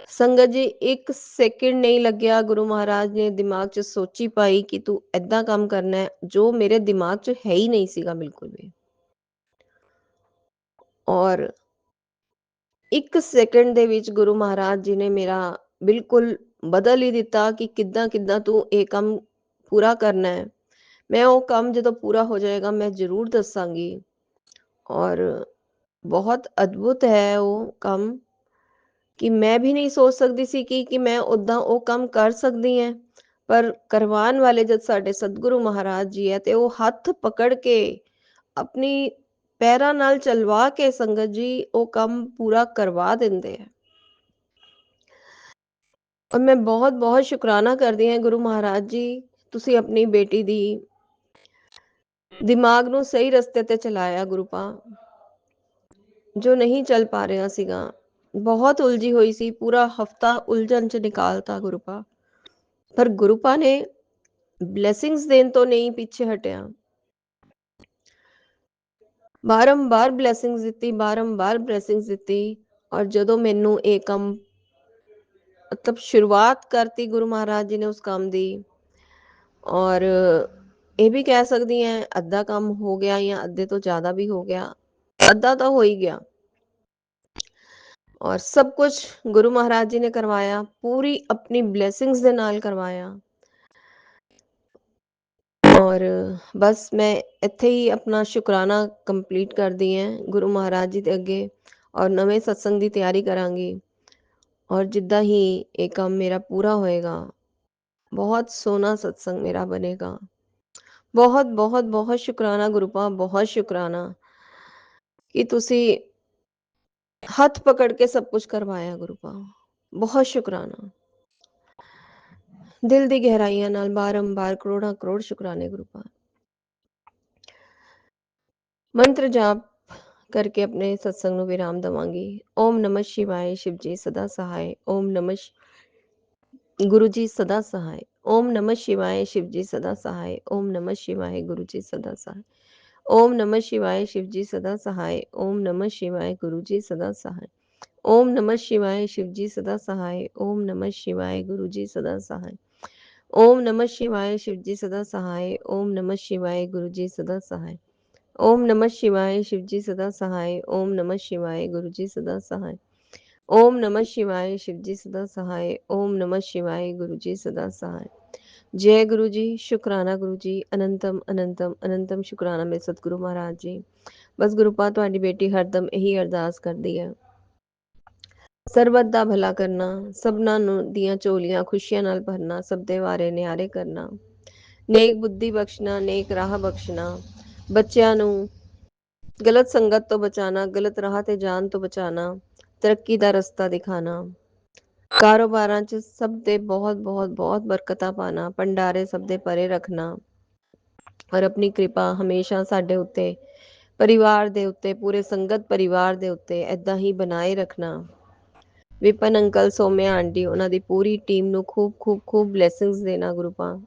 ਸੰਗਤ ਜੀ, 1 ਸੈਕਿੰਡ ਨਹੀਂ ਲੱਗਿਆ, ਗੁਰੂ ਮਹਾਰਾਜ ਨੇ ਦਿਮਾਗ 'ਚ ਸੋਚੀ ਪਾਈ ਕਿ ਤੂੰ ਏਦਾਂ ਕੰਮ ਕਰਨਾ ਹੈ, ਜੋ ਮੇਰੇ ਦਿਮਾਗ 'ਚ ਹੈ ਹੀ ਨਹੀਂ ਸੀਗਾ ਬਿਲਕੁਲ ਵੀ। ਔਰ 1 ਸੈਕਿੰਡ ਦੇ ਵਿੱਚ ਗੁਰੂ ਮਹਾਰਾਜ ਜੀ ਨੇ ਮੇਰਾ ਬਿਲਕੁਲ ਬਦਲ ਹੀ ਦਿੱਤਾ ਕਿ ਕਿੱਦਾਂ ਤੂੰ ਇਹ ਕੰਮ ਪੂਰਾ ਕਰਨਾ ਹੈ। ਮੈਂ ਉਹ ਕੰਮ ਜਦੋਂ ਪੂਰਾ ਹੋ ਜਾਏਗਾ ਮੈਂ ਜ਼ਰੂਰ ਦੱਸਾਂਗੀ। ਔਰ ਬਹੁਤ ਅਦਭੁਤ ਹੈ ਉਹ ਕੰਮ ਕਿ ਮੈਂ ਵੀ ਨਹੀਂ ਸੋਚ ਸਕਦੀ ਸੀ ਕਿ ਮੈਂ ਉੱਦਾਂ ਉਹ ਕੰਮ ਕਰ ਸਕਦੀ ਹਾਂ। ਪਰ ਕਰਵਾਉਣ ਵਾਲੇ ਜਦ ਸਾਡੇ ਸਤਿਗੁਰੂ ਮਹਾਰਾਜ ਜੀ ਹੈ ਤੇ ਉਹ ਹੱਥ ਪਕੜ ਕੇ ਆਪਣੀ ਪੈਰਾਂ ਨਾਲ ਚਲਵਾ ਕੇ ਸੰਗਤ ਜੀ ਉਹ ਕੰਮ ਪੂਰਾ ਕਰਵਾ ਦਿੰਦੇ ਹੈ। ਔਰ ਮੈਂ ਬਹੁਤ ਸ਼ੁਕਰਾਨਾ ਕਰਦੀ ਹਾਂ ਗੁਰੂ ਮਹਾਰਾਜ ਜੀ, ਤੁਸੀਂ ਆਪਣੀ ਬੇਟੀ ਦੀ ਦਿਮਾਗ ਨੂੰ ਸਹੀ ਰਸਤੇ ਤੇ ਚਲਾਇਆ ਗੁਰੂ ਪਾ, ਜੋ ਨਹੀਂ ਚੱਲ ਪਾ ਰਿਹਾ ਸੀਗਾ। ਬਹੁਤ ਉਲਝੀ ਹੋਈ ਸੀ। ਪੂਰਾ ਹਫਤਾ ਉਲਝਣ 'ਚ ਨਿਕਾਲਤਾ ਗੁਰੂਪਾ। ਪਰ ਗੁਰੂਪਾ ਨੇ ਬਲੇਸਿੰਗਸ ਦੇਣ ਤੋਂ ਨਹੀਂ ਪਿੱਛੇ ਹਟਿਆ। ਬਾਰੰਬਾਰ ਬਲੇਸਿੰਗਸ ਦਿੱਤੀ, ਬਾਰੰਬਾਰ ਬਲੇਸਿੰਗਸ ਦਿੱਤੀ। ਔਰ ਜਦੋਂ ਮੈਨੂੰ ਇਹ ਕੰਮ ਮਤਲਬ ਸ਼ੁਰੂਆਤ ਕਰਤੀ ਗੁਰੂ ਮਹਾਰਾਜ ਜੀ ਨੇ ਉਸ ਕੰਮ ਦੀ, ਔਰ ਇਹ ਵੀ ਕਹਿ ਸਕਦੀ ਹਾਂ ਅੱਧਾ ਕੰਮ ਹੋ ਗਿਆ ਜਾਂ ਅੱਧੇ ਤੋਂ ਜ਼ਿਆਦਾ ਵੀ ਹੋ ਗਿਆ। ਅੱਧਾ ਤਾਂ ਹੋ ਹੀ ਗਿਆ। ਔਰ ਸਭ ਕੁਝ ਗੁਰੂ ਮਹਾਰਾਜ ਜੀ ਨੇ ਕਰਵਾਇਆ, ਪੂਰੀ ਆਪਣੀ ਬਲੇਸਿੰਗਸ ਦੇ ਨਾਲ ਕਰਵਾਇਆ। ਔਰ ਬਸ ਮੈਂ ਇੱਥੇ ਹੀ ਆਪਣਾ ਸ਼ੁਕਰਾਨਾ ਕੰਪਲੀਟ ਕਰਦੀ ਹਾਂ ਗੁਰੂ ਮਹਾਰਾਜ ਜੀ ਦੇ ਅੱਗੇ, ਔਰ ਨਵੇਂ ਸਤਸੰਗ ਦੀ ਤਿਆਰੀ ਕਰਾਂਗੀ। ਔਰ ਜਿੱਦਾਂ ਹੀ ਇਹ ਕੰਮ ਮੇਰਾ ਪੂਰਾ ਹੋਏਗਾ, ਬਹੁਤ ਸੋਹਣਾ ਸਤਸੰਗ ਮੇਰਾ ਬਣੇਗਾ। ਬਹੁਤ ਬਹੁਤ ਬਹੁਤ ਸ਼ੁਕਰਾਨਾ ਗੁਰੂਪਾ, ਬਹੁਤ ਸ਼ੁਕਰਾਨਾ ਕਿ ਤੁਸੀਂ ਹੱਥ ਪਕੜ ਕੇ ਸਭ ਕੁਝ ਕਰਵਾਇਆ ਗੁਰੂਪਾ। ਬਹੁਤ ਸ਼ੁਕਰਾਨਾ। ਦਿਲ ਦੀ ਗਹਿਰਾਈਆਂ ਨਾਲ ਬਾਰੰਬਾਰ ਕਰੋੜਾਂ ਕਰੋੜ ਸ਼ੁਕਰਾਨੇ ਗੁਰੂਪਾ। ਮੰਤਰ ਜਾਪ ਕਰਕੇ ਆਪਣੇ ਸਤਸੰਗ ਨੂੰ ਵਿਰਾਮ ਦਵਾਂਗੀ। ਓਮ ਨਮः शिवाय शिव जी सदा सहाय। ओम नमः गुरु जी सदा सहाय। ओम नमः शिवाय शिव जी सदा सहाय। ओम नमः शिवाय गुरु जी सदा सहाय। ओम नमः शिवाय शिव जी सदा सहाय। ओम नमः शिवाय गुरु जी सदा सहाय। ओम नमः शिवाय शिव जी सदा सहाय। ओम नमः शिवाय गुरु जी सदा सहाय। ओम नमः शिवाय शिव जी सदा सहाय। ओम नमः शिवाय गुरु जी सदा सहाय। ओम नमः शिवाय शिव जी सदा सहाय। ओम नमः शिवाय गुरु जी सदा सहाय। ओम नमः शिवाय शिव जी सदा सहाय। ओम नमः शिवाय गुरु जी सदा सहाय। जय गुरु जी। शुकराना गुरु जी। अनंतम अनंतम अनंतम शुकराना मेरे सतगुरु महाराज जी। बस गुरुपा ਤੁਹਾਡੀ ਬੇਟੀ ਹਰਦਮ ਇਹੀ ਅਰਦਾਸ ਕਰਦੀ ਹੈ, ਸਰਬਤ ਦਾ ਭਲਾ ਕਰਨਾ, ਸਭਨਾਂ ਨੂੰ ਦੀਆਂ ਝੋਲੀਆਂ ਖੁਸ਼ੀਆਂ ਨਾਲ ਭਰਨਾ, ਸਭ ਦੇ ਵਾਰੇ ਨਿਆਰੇ ਕਰਨਾ, ਨੇਕ ਬੁੱਧੀ ਬਖਸ਼ਣਾ, ਨੇਕ ਰਾਹ ਬਖਸ਼ਣਾ, ਬੱਚਿਆਂ ਨੂੰ ਗਲਤ ਸੰਗਤ ਤੋਂ ਬਚਾਣਾ, ਗਲਤ ਰਾਹ ਤੇ ਜਾਣ ਤੋਂ ਬਚਾਣਾ, ਤਰੱਕੀ ਦਾ ਰਸਤਾ ਦਿਖਾਣਾ, ਕਾਰੋਬਾਰਾਂ 'ਚ ਸਭ ਦੇ ਬਹੁਤ ਬਹੁਤ ਬਹੁਤ ਬਰਕਤਾਂ ਪਾਣਾ, ਭੰਡਾਰੇ ਸਭ ਦੇ ਪਰੇ ਰੱਖਣਾ, ਔਰ ਆਪਣੀ ਕਿਰਪਾ ਹਮੇਸ਼ਾ ਸਾਡੇ ਉੱਤੇ, ਪਰਿਵਾਰ ਦੇ ਉੱਤੇ, ਪੂਰੇ ਸੰਗਤ ਪਰਿਵਾਰ ਦੇ ਉੱਤੇ ਏਦਾਂ ਹੀ ਬਣਾਏ ਰੱਖਣਾ। ਵਿਪਨ ਅੰਕਲ, ਸੋਮਿਆ ਆਂਟੀ, ਉਹਨਾਂ ਦੀ ਪੂਰੀ ਟੀਮ ਨੂੰ ਖੂਬ ਖੂਬ ਖੂਬ ਬਲੇਸਿੰਗਸ ਦੇਣਾ ਗੁਰੂਪਾ।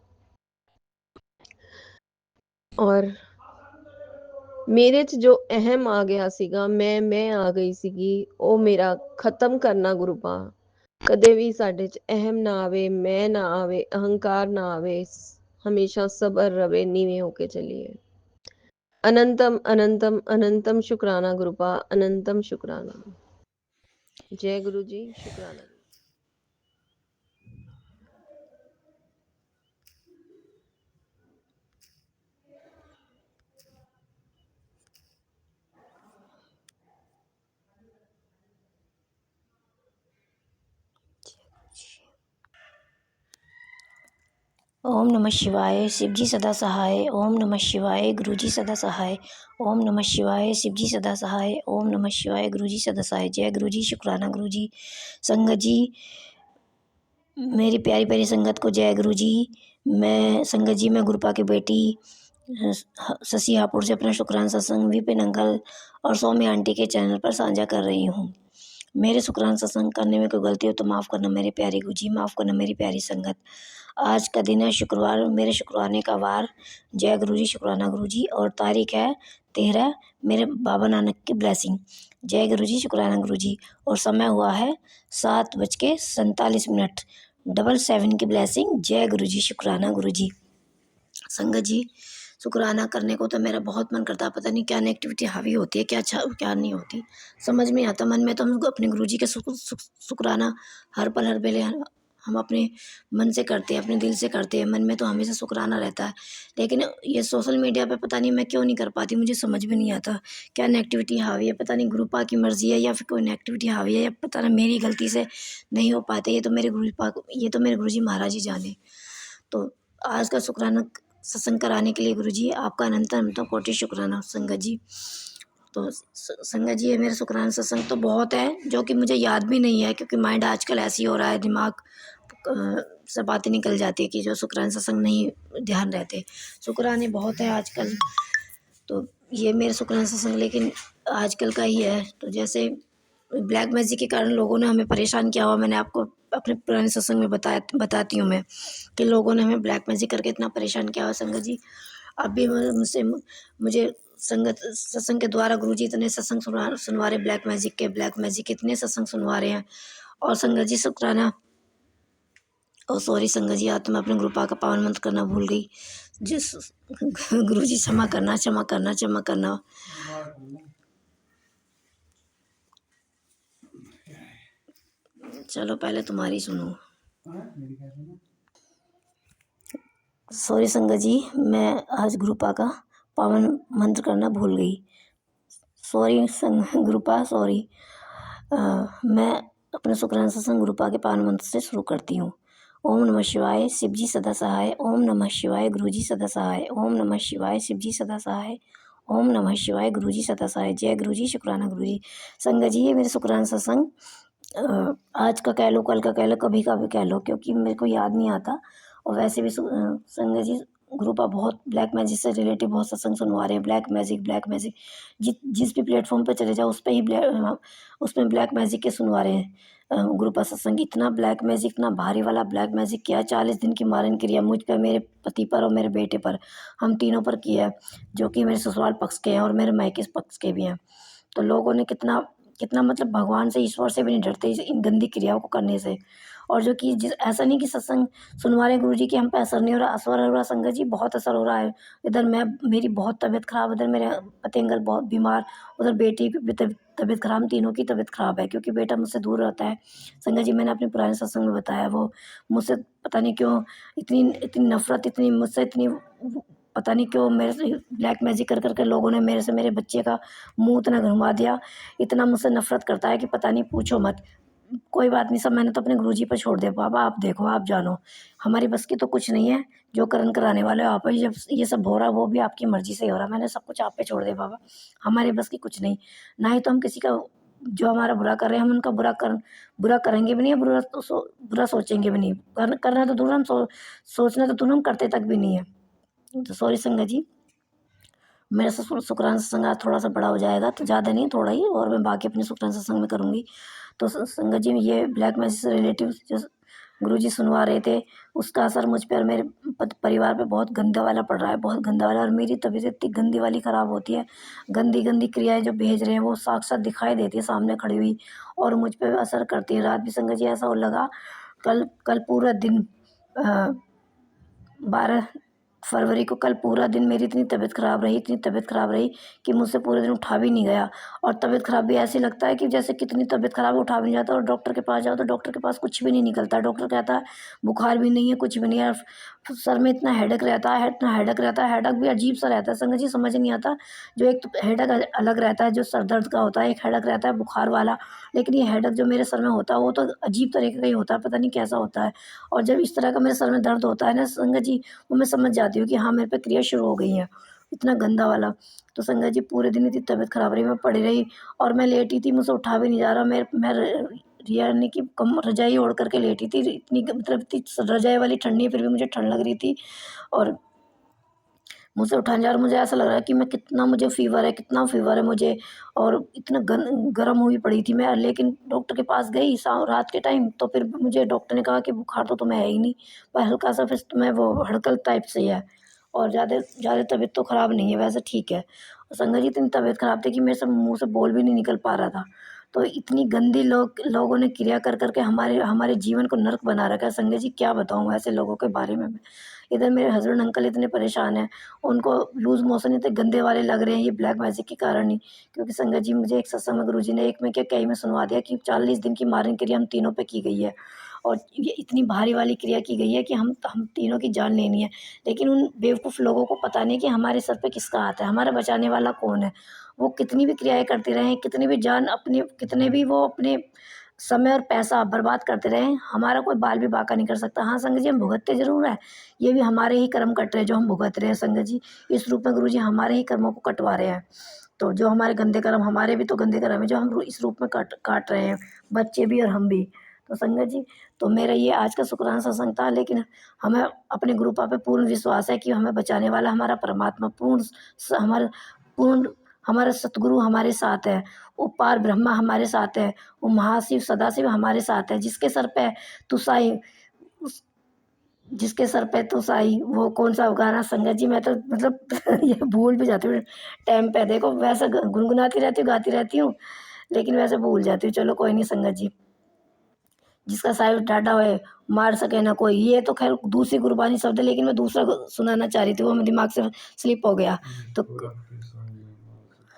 ਔਰ ਮੇਰੇ 'ਚ ਜੋ ਅਹਿਮ ਆ ਗਿਆ ਸੀਗਾ, ਮੈਂ ਆ ਗਈ ਸੀਗੀ, ਉਹ ਮੇਰਾ ਖਤਮ ਕਰਨਾ ਗੁਰੂਪਾ। ਕਦੇ ਵੀ ਸਾਡੇ 'ਚ ਅਹਿਮ ਨਾ ਆਵੇ, ਮੈਂ ਨਾ ਆਵੇ, ਅਹੰਕਾਰ ਨਾ ਆਵੇ, ਹਮੇਸ਼ਾ ਸਬਰ ਰਵੇ, ਨੀਵੇਂ ਹੋ ਕੇ ਚੱਲੀਏ। ਅਨੰਤਮ ਅਨੰਤਮ ਅਨੰਤਮ ਸ਼ੁਕਰਾਨਾ ਗੁਰੂਪਾ, ਅਨੰਤਮ ਸ਼ੁਕਰਾਨਾ। ਜੈ ਗੁਰੂ ਜੀ। ਸ਼ੁਕਰਾਨਾ। ओम नमः शिवाय शिव जी सदा सहाय। ओम नमः शिवाय गुरु जी सदा सहाय। ओम नमः शिवाय शिव जी सदा सहाय। ओम नमः शिवाय गुरु जी सदा सहाय। जय गुरु जी। शुक्राना गुरु जी। संगत जी, मेरी प्यारी प्यारी संगत को जय गुरु जी। मैं संगत जी, मैं गुरुपा की बेटी शशि हापुड़ से अपना शुक्राना सत्संग विपिन अंकल और सौम्य आंटी के चैनल पर साझा कर रही हूँ। मेरे शुक्राना सत्संग करने में कोई गलती हो तो माफ़ करना मेरे प्यारे गुरु जी, माफ़ करना मेरी प्यारी संगत। आज का दिन है शुक्रवार, मेरे शुक्रवाने का वार। जय गुरु जी। शुक्राना गुरु जी। और तारीख है 13, मेरे बाबा नानक की ब्लेसिंग। जय गुरु जी। शुक्राना गुरु जी। और समय हुआ है 7:47, 7:7 की ब्लेसिंग। जय गुरु जी। शुक्राना गुरु जी। संगत जी, शुक्राना करने को तो मेरा बहुत मन करता है, पता नहीं क्या नेगेटिविटी हावी होती है, क्या अच्छा क्या नहीं होती, समझ में आता। मन में तो हम अपने गुरु जी के शुक्राना हर पल हर बेले हम अपने मन से करते हैं, अपने दिल से करते हैं, मन में तो हमेशा शुक्राना रहता है। लेकिन ये सोशल मीडिया पे पता नहीं मैं क्यों नहीं कर पाती, मुझे समझ में नहीं आता क्या नेगेटिविटी हावी है। पता नहीं गुरुपा की मर्जी है या फिर कोई नेगेटिविटी हावी है, या पता नहीं मेरी गलती से नहीं हो पाते। ये तो मेरे गुरु जी महाराज ही जाने। तो आज का शुक्राना सत्संग कराने के लिए गुरु जी आपका अनंत अनंत कोटि शुक्राना संगत जी। तो संगत जी, ये मेरा शुक्राना सत्संग तो बहुत है जो कि मुझे याद भी नहीं है, क्योंकि माइंड आजकल ऐसी हो रहा है, दिमाग सब बातें निकल जाती है कि जो शुक्राना सत्संग नहीं ध्यान रहते। शुक्राने बहुत है आजकल, तो ये मेरा शुक्राना सत्संग लेकिन आजकल का ही है। तो जैसे ब्लैक मैजिक के कारण लोगों ने हमें परेशान किया हुआ। मैंने आपको अपने पुराने सत्संग में बताती हूँ मैं कि लोगों ने हमें ब्लैक मैजिक करके इतना परेशान किया हुआ संगत जी। अब भी मुझे संगत सत्संग के द्वारा गुरुजी इतने सत्संग सुनवा रहे ब्लैक मैजिक के इतने सत्संग सुनवा रहे हैं। और संगत जी शुक्राना। और सॉरी संगत जी, आज तो मैं अपने गुरुपा का पावन मंत्र करना भूल गई। जिस गुरुजी क्षमा करना, क्षमा करना, क्षमा करना। चलो पहले तुम्हारी सुनो। सॉरी संगत जी, मैं आज गुरुपा का पावन मंत्र करना भूल गई। Sorry गुरुपा, sorry. मैं अपने शुक्राना सत्संग गुरुपा के पावन मंत्र से शुरू करती हूँ। ओम नमः शिवाय, शिवजी सदा सहाय। ओम नमः शिवाय, गुरुजी सदा सहाय। ओम नमः शिवाय, शिवजी सदा सहाय। ओम नमः शिवाय, गुरुजी सदा सहाय। जय गुरुजी, शुक्राना गुरुजी। संगत जी, ये मेरे शुक्राना सत्संग आज का कह लो, कल का कह लो, कभी का भी कह लो, क्योंकि मेरे को याद नहीं आता। और वैसे भी संगत जी ग्रुपा बहुत ब्लैक मैजिक से रिलेटिव बहुत सत्संग सुनवा रहे हैं। ब्लैक मैजिक जिस भी प्लेटफॉर्म पे चले जाओ उस पर ही उसमें ब्लैक मैजिक के सुनवा रहे हैं ग्रुपा सत्संग। इतना ब्लैक मैजिक, इतना भारी वाला ब्लैक मैजिक किया। 40 दिन की मारन क्रिया मुझ पर, मेरे पति पर और मेरे बेटे पर, हम तीनों पर किया है, जो कि मेरे ससुराल पक्ष के हैं और मेरे मायके पक्ष के भी हैं। तो लोगों ने कितना कितना मतलब भगवान से, ईश्वर से भी नहीं डरते इन गंदी क्रियाओं को करने से। और जो कि ऐसा नहीं कि सत्संग सुनवा रहे गुरु जी के हम पे असर नहीं हो रहा, असर हो रहा संगत जी, बहुत असर हो रहा है। इधर मेरी बहुत तबीयत खराब, इधर मेरे पतेंगल बहुत बीमार, उधर बेटी की भी तबीयत खराब, तीनों की तबीयत खराब है, क्योंकि बेटा मुझसे दूर रहता है। संगत जी मैंने अपने पुराने सत्संग में बताया, वो मुझसे पता नहीं क्यों इतनी नफरत, इतनी मुझसे इतनी पता नहीं क्यों मेरे से ब्लैक मैजिक कर करके लोगों ने मेरे बच्चे का मुंह इतना घुमा दिया। इतना मुझसे नफरत करता है कि पता नहीं, पूछो मत। कोई बात नहीं, सब मैंने तो अपने गुरुजी पर छोड़ दिया। बाबा आप देखो, आप जानो, हमारी बस की तो कुछ नहीं है। जो कर्म कराने वाले हो आप ही। जब ये सब हो रहा वो भी आपकी मर्जी से हो रहा, मैंने सब कुछ आप पे छोड़ दिया बाबा। हमारी बस की कुछ नहीं, ना ही तो हम किसी का, जो हमारा बुरा कर रहे हैं हम उनका बुरा करेंगे भी नहीं, बुरा सोचेंगे भी नहीं। करना तो दूर, हम सोचना तो दूर, हम करते तक भी नहीं है। तो सॉरी संगत जी, मेरा शुक्राना सत्संग आज थोड़ा सा बड़ा हो जाएगा, तो ज़्यादा नहीं, थोड़ा ही, और मैं बाकी अपने शुक्राना सत्संग में करूँगी। तो संगत जी, ये ब्लैक मैजिक से रिलेटिव जो गुरुजी सुनवा रहे थे, उसका असर मुझ पर और मेरे परिवार पे बहुत गंदा वाला पड़ रहा है, बहुत गंदा वाला। और मेरी तबीयत इतनी गंदी वाली ख़राब होती है, गंदी गंदी क्रियाएं जो भेज रहे हैं वो साक्षात दिखाई देती है सामने खड़ी हुई, और मुझ पर असर करती है। रात भी संगत जी ऐसा लगा, कल पूरा दिन 12 फरवरी को, कल पूरा दिन मेरी इतनी तबीयत ख़राब रही कि मुझसे पूरे दिन उठा भी नहीं गया। और तबीयत ख़राब भी ऐसे लगता है कि जैसे कितनी तबीयत ख़राब उठा भी नहीं जाता। और डॉक्टर के पास जाओ तो डॉक्टर के पास कुछ भी नहीं निकलता। डॉक्टर कहता है बुखार भी नहीं है, कुछ भी नहीं है। सर में इतना हेडेक रहता है, हेडेक भी अजीब सा रहता है संगत जी, समझ नहीं आता। जो एक तो हेडेक अलग रहता है जो सर दर्द का होता है, एक हेडेक रहता है बुखार वाला। लेकिन ये हेडेक जो मेरे सर में होता है वो तो अजीब तरीके का ही होता है, पता नहीं कैसा होता है। और जब इस तरह का मेरे सर में दर्द होता है ना संगत जी, वो मैं समझ जाती हूँ कि हाँ मेरे पे क्रिया शुरू हो गई है, इतना गंदा वाला। तो संगत जी पूरे दिन इतनी तबीयत खराब रही, मैं पड़ी रही और मैं लेटी थी, मुझसे उठा भी नहीं जा रहा। मैं रिया ने की कम रजाई ओढ़ करके लेटी थी, इतनी मतलब इतनी रजाई वाली ठंडी है, फिर भी मुझे ठंड लग रही थी और मुझसे उठा नहीं जा रहा। मुझे ऐसा लग रहा है कि मैं मुझे कितना फीवर है मुझे, और इतना गर्म हुई पड़ी थी मैं। लेकिन डॉक्टर के पास गई रात के टाइम, तो फिर मुझे डॉक्टर ने कहा कि बुखार तो तुम्हें है ही नहीं, पर हल्का सा फिर तुम्हें वो हड़कल टाइप से ही है, और ज़्यादा तबीयत तो ख़राब नहीं है, वैसे ठीक है। और संगत जी इतनी तबीयत ख़राब थी कि मेरे से मुँह से बोल भी नहीं निकल पा रहा था। तो इतनी गंदी लोगों ने क्रिया कर करके हमारे जीवन को नर्क बना रखा है संगत जी, क्या बताऊँ ऐसे लोगों के बारे में मैं। इधर मेरे हस्बैंड अंकल इतने परेशान हैं, उनको लूज़ मोशन इतने गंदे वाले लग रहे हैं, ये ब्लैक मैजिक के कारण ही। क्योंकि संगत जी मुझे एक सत्संग में गुरुजी ने एक में क्या कई में सुनवा दिया कि 40 दिन की मारन क्रिया हम तीनों पे की गई है, और ये इतनी भारी वाली क्रिया की गई है कि हम तीनों की जान लेनी है। लेकिन उन बेवकूफ़ लोगों को पता नहीं कि हमारे सर पे किसका हाथ है, हमारा बचाने वाला कौन है। वो कितनी भी क्रियाएं करते रहें, कितनी भी जान अपने, कितने भी वो अपने समय और पैसा बर्बाद करते रहें, हमारा कोई बाल भी बाका नहीं कर सकता। हाँ संगत जी, हम भुगतते ज़रूर हैं, ये भी हमारे ही कर्म कट रहे हैं जो हम भुगत रहे हैं संगत जी। इस रूप में गुरुजी हमारे ही कर्मों को कटवा रहे हैं। तो जो हमारे गंदे कर्म, हमारे भी तो गंदे कर्म है जो हम इस रूप में काट रहे हैं, बच्चे भी और हम भी। तो संगत जी, तो मेरा ये आज का शुक्राना सत्संग था। लेकिन हमें अपने गुरुपा पे पूर्ण विश्वास है कि हमें बचाने वाला हमारा परमात्मा हमारा पूर्ण हमारा सतगुरु हमारे साथ है, वो पार ब्रह्मा हमारे साथ है, वो महाशिव सदाशिव हमारे साथ है। जिसके सर पे तुसाई उस जिसके सर पे तुसाई वो कौन सा गाना संगत जी, मैं तो मतलब ये भूल भी जाती हूँ टाइम पे। देखो वैसे गुनगुनाती रहती हूँ, गाती रहती हूँ, लेकिन वैसे भूल जाती हूँ। चलो कोई नहीं संगत जी, जिसका साहिब डाटा है मार सके ना कोई, ये तो खैर दूसरी गुरबानी शब्द है, लेकिन मैं दूसरा सुनाना चाह रही थी, वो मेरे दिमाग से स्लिप हो गया। तो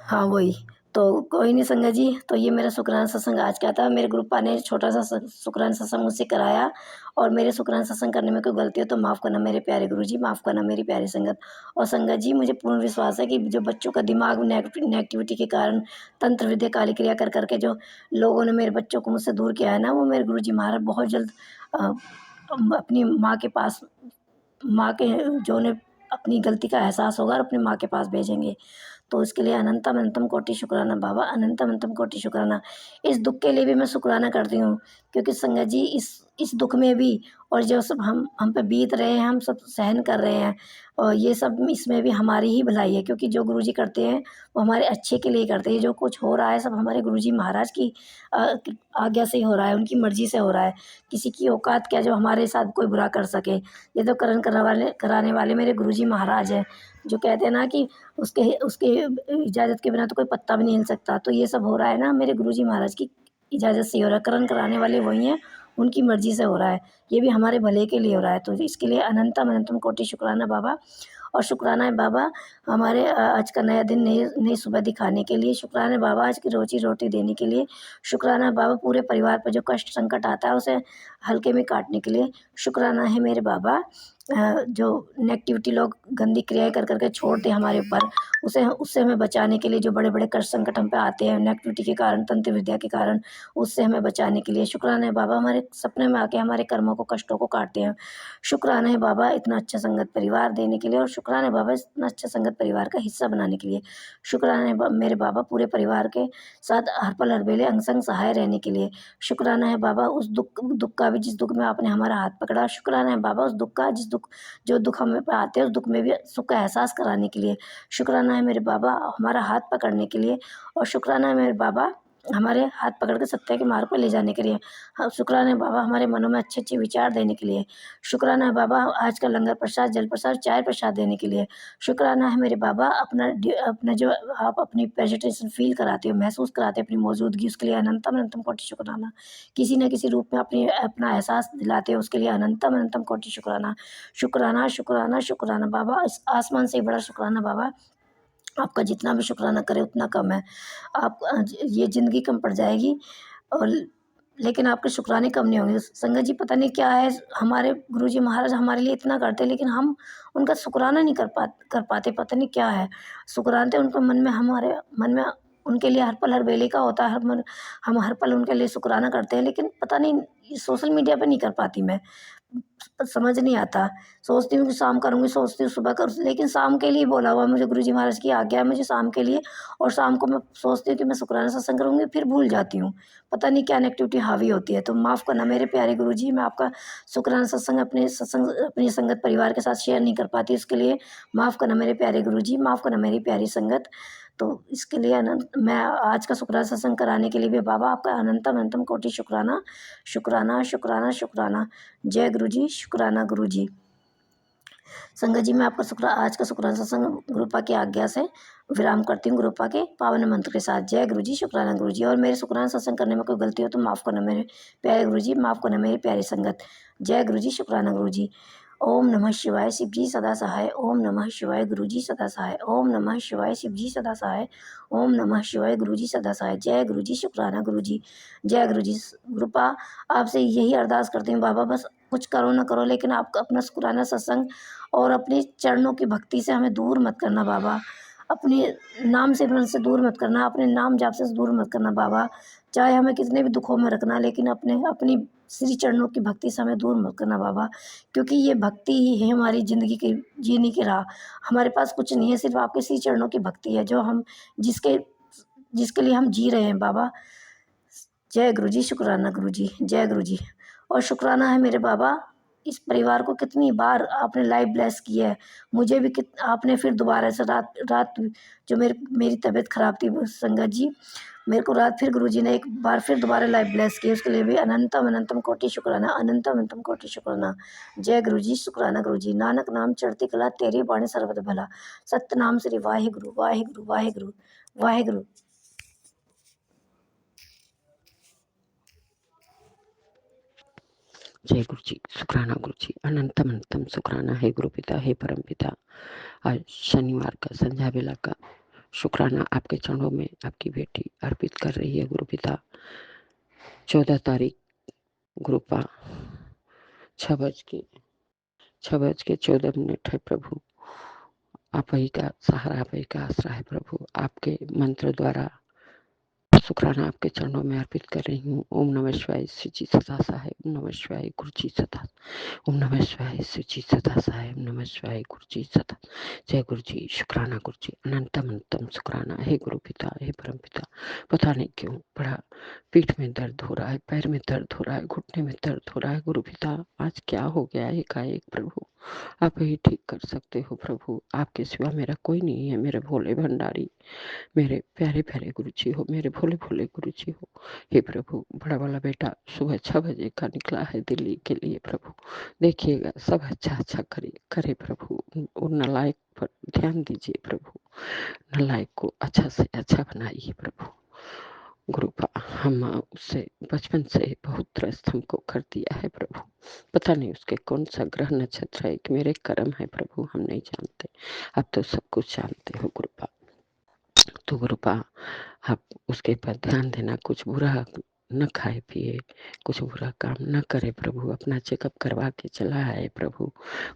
हाँ वही, तो कोई नहीं संगत जी। तो ये मेरा शुक्राना सत्संग आज का था। मेरे ग्रुप ने छोटा सा शुक्राना सत्संग मुझसे कराया, और मेरे शुक्राना सत्संग करने में कोई गलती हो तो माफ़ करना मेरे प्यारे गुरु जी, माफ़ करना मेरी प्यारी संगत। और संगत जी, मुझे पूर्ण विश्वास है कि जो बच्चों का दिमाग में नेगेटिविटी के कारण तंत्र विद्या काली क्रिया कर करके जो लोगों ने मेरे बच्चों को मुझसे दूर किया है ना, वो मेरे गुरु जी महाराज बहुत जल्द अपनी माँ के पास, माँ के जो ने अपनी गलती का एहसास होगा और अपनी माँ के पास भेजेंगे। तो इसके लिए अनंतम अनंतम कोटि शुक्राना बाबा, अनंतम अनंतम कोटि शुक्राना। इस दुख के लिए भी मैं शुक्राना करती हूँ, क्योंकि संगत जी इस दुख में भी, और जो सब हम पे बीत रहे हैं, हम सब सहन कर रहे हैं, और ये सब इसमें भी हमारी ही भलाई है, क्योंकि जो गुरुजी करते हैं वो हमारे अच्छे के लिए करते हैं। जो कुछ हो रहा है सब हमारे गुरुजी महाराज की आज्ञा से ही हो रहा है, उनकी मर्जी से हो रहा है। किसी की औकात क्या जो हमारे साथ कोई बुरा कर सके। ये तो कराने वाले मेरे गुरुजी महाराज हैं, जो कहते हैं ना कि उसके उसके इजाज़त के बिना तो कोई पत्ता भी नहीं हिल सकता। तो ये सब हो रहा है ना मेरे गुरुजी महाराज की इजाज़त से ही हो रहा है। करण कराने वाले वही हैं, उनकी मर्ज़ी से हो रहा है। ये भी हमारे भले के लिए हो रहा है। तो इसके लिए अनंतम अनंतम कोटि शुक्राना बाबा। और शुक्राना है बाबा हमारे आज का नया दिन, नई नई सुबह दिखाने के लिए। शुक्राना है बाबा आज की रोजी रोटी देने के लिए। शुक्राना है बाबा पूरे परिवार पर जो कष्ट संकट आता है उसे हल्के में काटने के लिए। शुक्राना है मेरे बाबा जो नेगेटिविटी लोग गंदी क्रियाएं कर करके छोड़ते हैं हमारे ऊपर, उससे हमें बचाने के लिए। जो बड़े बड़े कष्ट संकट हम पे आते हैं नेगेटिविटी के कारण, तंत्र विद्या के कारण, उससे हमें बचाने के लिए। शुक्राना है बाबा हमारे सपने में आके हमारे कर्मों को, कष्टों को काटते हैं। शुक्राना है बाबा इतना अच्छा संगत परिवार देने के लिए, और शुक्राना है बाबा इतना अच्छा संगत परिवार का हिस्सा बनाने के लिए। शुक्राना है मेरे बाबा पूरे परिवार के साथ हर पल हर बेले अंग संग सहाय रहने के लिए। शुक्राना है बाबा उस दुख का भी, जिस दुख में आपने हमारा हाथ पकड़ा। शुक्राना है बाबा उस दुख का, जो दुख हमें पे आते हैं उस दुख में भी सुख का एहसास कराने के लिए। शुक्राना है मेरे बाबा हमारा हाथ पकड़ने के लिए, और शुक्राना है मेरे बाबा हमारे हाथ पकड़ के सत्य के मार्ग पर ले जाने के लिए। हाँ, शुक्राना है बाबा हमारे मनों में अच्छे अच्छे विचार देने के लिए। शुक्राना है बाबा आज का लंगर प्रसाद, जल प्रसाद, चाय प्रसाद देने के लिए। शुक्राना है मेरे बाबा अपना जो आप अपनी प्रेजेंटेशन फील कराते हो, महसूस कराते हो अपनी मौजूदगी, उसके लिए अनंतम अनंतम कोटि शुक्राना। किसी न किसी रूप में अपना एहसास दिलाते हो, उसके लिए अनंतम अनंतम कोटि शुक्राना। शुक्राना शुक्राना शुक्राना बाबा, इस आसमान से बड़ा शुक्राना बाबा। आपका जितना भी शुक्राना करें उतना कम है। आप ये ज़िंदगी कम पड़ जाएगी, और लेकिन आपके शुक्राने कम नहीं होंगे। संगत जी पता नहीं क्या है, हमारे गुरुजी महाराज हमारे लिए इतना करते हैं, लेकिन हम उनका शुक्राना नहीं कर पाते, पता नहीं क्या है। शुक्रानते उनके मन में, हमारे मन में उनके लिए हर पल हर बेले का होता है। हम हर पल उनके लिए शुक्राना करते हैं, लेकिन पता नहीं ये सोशल मीडिया पे नहीं कर पाती मैं, समझ नहीं आता। सोचती हूँ कि शाम करूँगी, सोचती हूँ सुबह करूँ, लेकिन शाम के लिए बोला हुआ मुझे गुरुजी महाराज की आज्ञा है मुझे शाम के लिए। और शाम को मैं सोचती हूँ कि मैं शुक्राना सत्संग करूँगी, फिर भूल जाती हूँ। पता नहीं क्या नेगेटिविटी हावी होती है। तो माफ़ करना मेरे प्यारे गुरुजी, मैं आपका शुक्राना सत्संग अपनी संगत परिवार के साथ शेयर नहीं कर पाती, इसके लिए माफ़ करना मेरे प्यारे गुरुजी, माफ़ करना मेरी प्यारी संगत। तो इसके लिए मैं आज का शुक्राना सत्संग कराने के लिए भी बाबा आपका अनंतम अनंतम कोटि शुक्राना शुक्राना शुक्राना शुक्राना। जय गुरु जी, शुक्राना गुरु जी। संगत जी मैं आपका आज का शुक्राना सत्संग गुरुपा की आज्ञा से विराम करती हूँ, गुरुपा के पावन मंत्र के साथ। जय गुरु जी, शुक्राना गुरु जी। और मेरे शुक्राना सत्संग करने में कोई गलती हो तो माफ़ करना मेरे प्यारे गुरु जी, माफ़ करना मेरी प्यारी संगत। जय गुरु जी, शुक्राना गुरु जी। ओम नमः शिवाय, शिव जी सदा सहाय। ओम नमः शिवाय, गुरु जी सदा सहाय। ओम नमः शिवाय, शिव जी सदा सहाय। ओम नमः शिवाय, गुरु जी सदा सहाय। जय गुरु जी, शुक्राना गुरु जी। जय गुरु जी। गुरुपा आपसे यही अरदास करती हूँ बाबा, बस कुछ करो ना करो, लेकिन आपका अपना शुक्राना सत्संग और अपने चरणों की भक्ति से हमें दूर मत करना बाबा। अपने नाम सिमरन से दूर मत करना, अपने नाम जाप से दूर मत करना बाबा। चाहे हमें कितने भी दुखों में रखना, लेकिन अपनी श्री चरणों की भक्ति से हमें दूर मत करना बाबा, क्योंकि ये भक्ति ही है हमारी ज़िंदगी की जीने की राह। हमारे पास कुछ नहीं है, सिर्फ आपके श्री चरणों की भक्ति है, जो हम जिसके लिए हम जी रहे हैं बाबा। जय गुरु जी, शुक्राना गुरु जी। जय गुरु जी। और शुक्राना है मेरे बाबा इस परिवार को कितनी बार आपने लाइफ ब्लेस की है। मुझे भी आपने फिर दोबारा से रात जो मेरी तबीयत ख़राब थी वो संगत जी, मेरे को रात फिर गुरुजी ने एक बार फिर दोबारा लाइफ ब्लेस की, उसके लिए भी अनंतम अनंतम कोटि शुक्राना, अनंतम अनंतम कोटि शुक्राना। जय गुरुजी, शुक्राना गुरुजी। नानक नाम चढ़ती कला, तेरी बाणी सर्वत भला। सतनाम श्री वाहिगुरु वाहिगुरु वाहिगुरु वाहिगुरु। जय गुरु जी, शुक्राना गुरु जी, अनंतम अनंतम शुक्राना है गुरु पिता, हे परम पिता। आज शनिवार का संध्या बेला का शुक्राना आपके चरणों में आपकी बेटी अर्पित कर रही है गुरु पिता। 14 तारीख गुरुपा 6:14 है प्रभु। आप ही का सहारा, आप ही का आसरा है प्रभु। आपके मंत्र द्वारा शुक्राना आपके चरणों में अर्पित कर रही हूँ। ओम नमः शिवाय, शिवजी सदा सहाय। ओम नमः शिवाय, गुरुजी सदा। ओम नमः शिवाय, शिवजी सदा सहाय। ओम नमः शिवाय, गुरुजी सदा। जय गुरुजी, शुक्राना गुरुजी, अनंतम अनंतम शुक्राना। हे गुरु पिता, हे परम पिता। पता नहीं क्यों बड़ा पीठ में दर्द हो रहा है, पैर में दर्द हो रहा है, घुटने में दर्द हो रहा है गुरु पिता। आज क्या हो गया एकाएक प्रभु, आप ही ठीक कर सकते हो प्रभु। आपके सिवा मेरा कोई नहीं है, मेरे भोले भंडारी, मेरे प्यारे प्यारे गुरुजी हो, मेरे भोले भोले गुरुजी हो। हे प्रभु, बड़ा वाला बेटा सुबह 6 बजे का निकला है दिल्ली के लिए प्रभु। देखिएगा सब अच्छा अच्छा करे प्रभु। उन नालायक पर ध्यान दीजिए प्रभु, नालायक को अच्छा से अच्छा बनाइए प्रभु। गुरुपा हम उससे बचपन से बहुत त्रस्त हमको कर दिया है प्रभु। पता नहीं उसके कौन सा ग्रह नक्षत्र है कि मेरे कर्म है प्रभु, हम नहीं जानते। अब तो सब कुछ जानते हो गुरुपा। तो गुरुपा आप उसके पर ध्यान देना, कुछ बुरा न खाए पिए, कुछ बुरा काम न करे प्रभु। अपना चेकअप करवा के चला आए प्रभु।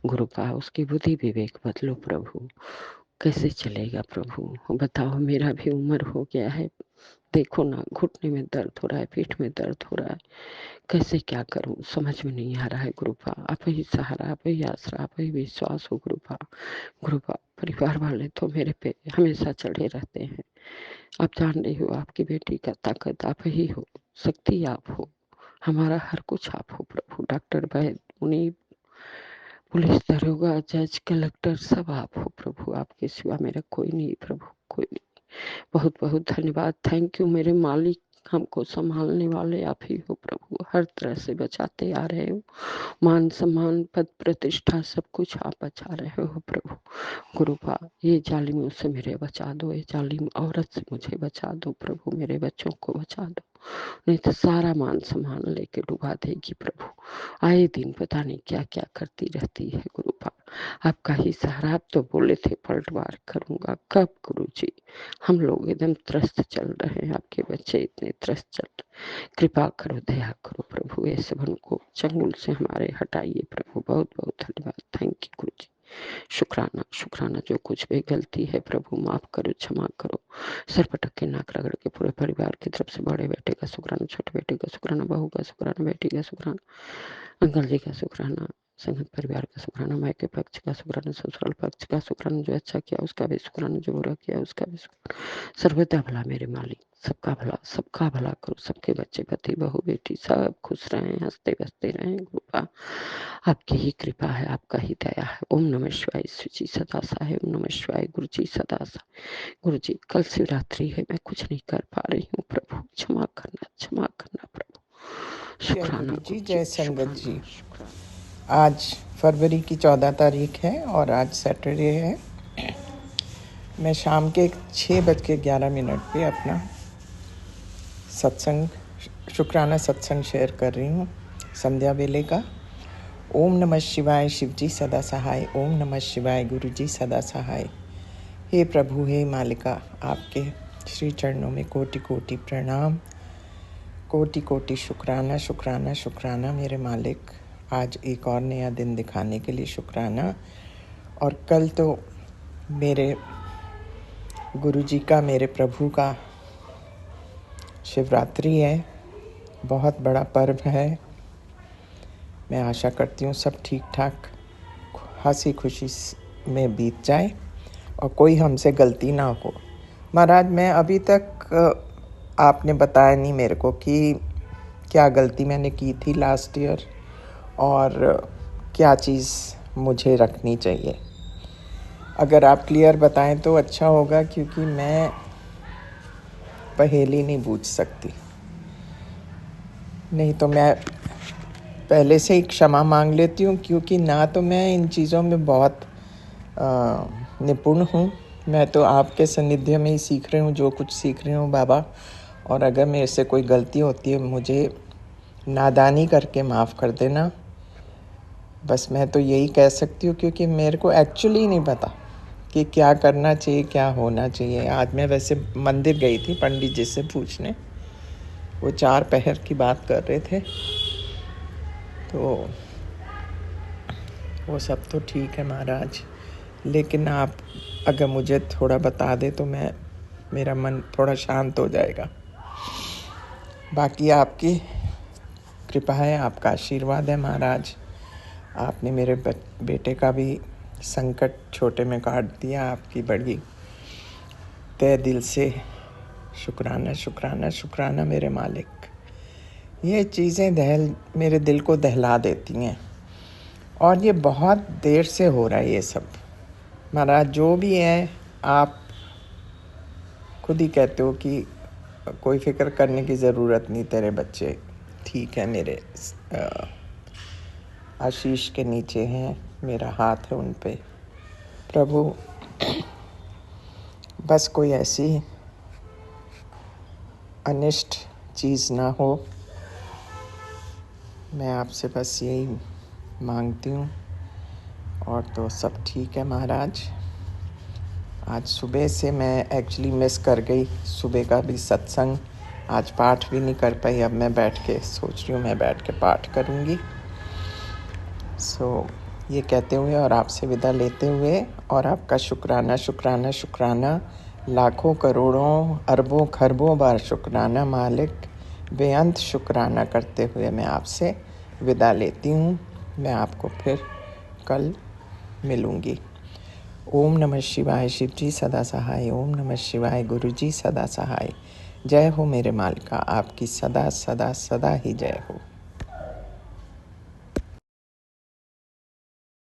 गुरुपा उसकी बुद्धि विवेक बदलो प्रभु। कैसे चलेगा प्रभु, बताओ। मेरा भी उम्र हो गया है, देखो ना, घुटने में दर्द हो रहा है, पीठ में दर्द हो रहा है, कैसे क्या करूं समझ में नहीं आ रहा है गुरुपा। आप ही सहारा, आप ही आसरा, आप ही विश्वास हो गुरुपा। गुरुपा परिवार वाले तो मेरे पे हमेशा चढ़े रहते हैं। आप जान रही हो, आपकी बेटी का ताकत आप ही हो, शक्ति आप हो, हमारा हर कुछ आप हो प्रभु। डॉक्टर, वैद्य, मुनीब, पुलिस, दरोगा, जज, कलेक्टर सब आप हो प्रभु। आपके सिवा मेरा कोई नहीं प्रभु, कोई नहीं। बहुत बहुत धन्यवाद, थैंक यू मेरे मालिक। हमको संभालने वाले आप ही हो प्रभु, हर तरह से बचाते आ रहे हो। मान सम्मान पद प्रतिष्ठा सब कुछ आप बचा रहे हो प्रभु। गुरुपा ये जालिमों से मेरे बचा दो, ये जालिम औरत से मुझे बचा दो प्रभु, मेरे बच्चों को बचा दो, नहीं तो सारा मान सम्मान लेके डुबा देगी प्रभु। आए दिन पता नहीं क्या क्या करती रहती है गुरुपा। आपका ही सहारा, आप तो बोले थे पलटवार करूंगा, कब गुरुजी। हम लोग एकदम त्रस्त चल रहे हैं, आपके बच्चे इतने त्रस्त चल रहे। कृपा करो, दया करो प्रभु, ये सबन को चंगुल से हमारे हटाइए प्रभु। बहुत बहुत धन्यवाद, थैंक यू गुरुजी। शुक्राना शुक्राना, जो कुछ भी गलती है प्रभु माफ करो, क्षमा करो। सर पटक के नाक रगड़ के पूरे परिवार की तरफ से बड़े बेटे का शुक्राना, छोटे बेटे का शुक्राना, बहू का शुक्राना, बेटी का शुक्राना, अंकल जी का शुक्राना, संगत परिवार का शुक्राना, मायके पक्ष का शुक्राना, ससुराल पक्ष का शुक्राना, जो अच्छा किया उसका भी शुक्राना, जो बुरा किया उसका भी शुक्राना। सर्वदा भला मेरे मालिक, सबका भला करो। सबके बच्चे, पति, बहू, बेटी सब खुश रहें, हंसते बसते रहें गुरुपा। आपकी ही कृपा है, आपका ही दया है। ओम नमः शिवाय, शिवजी सदा सहाय। ओम नमः शिवाय, गुरुजी सदा सहाय। गुरुजी कल शिवरात्रि है, मैं कुछ नहीं कर पा रही हूँ प्रभु, क्षमा करना प्रभु। जय शुक्राना गुरु जी, गुरुजी, जय संगत जी। शुक्राना। आज फरवरी की 14 तारीख है और आज सैटरडे है। मैं शाम के 6:11 पे अपना सत्संग, शुक्राना सत्संग शेयर कर रही हूँ संध्या वेले का। ओम नमः शिवाय, शिवजी सदा सहाय। ओम नमः शिवाय, गुरुजी सदा सहाय। हे प्रभु, हे मालिका, आपके श्री चरणों में कोटि कोटि प्रणाम, कोटि कोटि शुक्राना शुक्राना शुक्राना मेरे मालिक। आज एक और नया दिन दिखाने के लिए शुक्राना। और कल तो मेरे गुरुजी का, मेरे प्रभु का शिवरात्रि है, बहुत बड़ा पर्व है। मैं आशा करती हूँ सब ठीक ठाक हंसी खुशी में बीत जाए और कोई हमसे गलती ना हो। महाराज, मैं अभी तक आपने बताया नहीं मेरे को कि क्या गलती मैंने की थी लास्ट ईयर और क्या चीज़ मुझे रखनी चाहिए। अगर आप क्लियर बताएं तो अच्छा होगा, क्योंकि मैं पहेली नहीं बूझ सकती। नहीं तो मैं पहले से ही क्षमा मांग लेती हूँ, क्योंकि ना तो मैं इन चीज़ों में बहुत निपुण हूँ। मैं तो आपके सानिध्य में ही सीख रही हूँ जो कुछ सीख रही हूँ बाबा। और अगर मेरे से कोई गलती होती है, मुझे नादानी करके माफ़ कर देना। बस मैं तो यही कह सकती हूँ, क्योंकि मेरे को एक्चुअली नहीं पता कि क्या करना चाहिए, क्या होना चाहिए। आज मैं वैसे मंदिर गई थी पंडित जी से पूछने, वो 4 पहर की बात कर रहे थे, तो वो सब तो ठीक है महाराज, लेकिन आप अगर मुझे थोड़ा बता दे तो मेरा मन थोड़ा शांत हो जाएगा। बाकी आपकी कृपा है, आपका आशीर्वाद है महाराज। आपने मेरे बेटे का भी संकट छोटे में काट दिया। आपकी बड़ी तहे दिल से शुक्राना शुक्राना शुक्राना मेरे मालिक। ये चीज़ें मेरे दिल को दहला देती हैं, और ये बहुत देर से हो रहा है ये सब। महाराज जो भी है, आप खुद ही कहते हो कि कोई फिक्र करने की ज़रूरत नहीं, तेरे बच्चे ठीक है, मेरे आशीष के नीचे हैं, मेरा हाथ है उन पे। प्रभु बस कोई ऐसी अनिष्ट चीज़ ना हो, मैं आपसे बस यही मांगती हूँ। और तो सब ठीक है महाराज। आज सुबह से मैं एक्चुअली मिस कर गई सुबह का भी सत्संग, आज पाठ भी नहीं कर पाई। अब मैं बैठ के सोच रही हूँ मैं बैठ के पाठ करूँगी। ये कहते हुए और आपसे विदा लेते हुए, और आपका शुक्राना शुक्राना शुक्राना, लाखों करोड़ों अरबों खरबों बार शुक्राना मालिक, बेअंत शुक्राना करते हुए मैं आपसे विदा लेती हूँ। मैं आपको फिर कल मिलूँगी। ओम नमः शिवाय, शिव जी सदा सहाय। ओम नमः शिवाय, गुरु जी सदा सहाय। जय हो मेरे मालिका, आपकी सदा सदा सदा ही जय हो।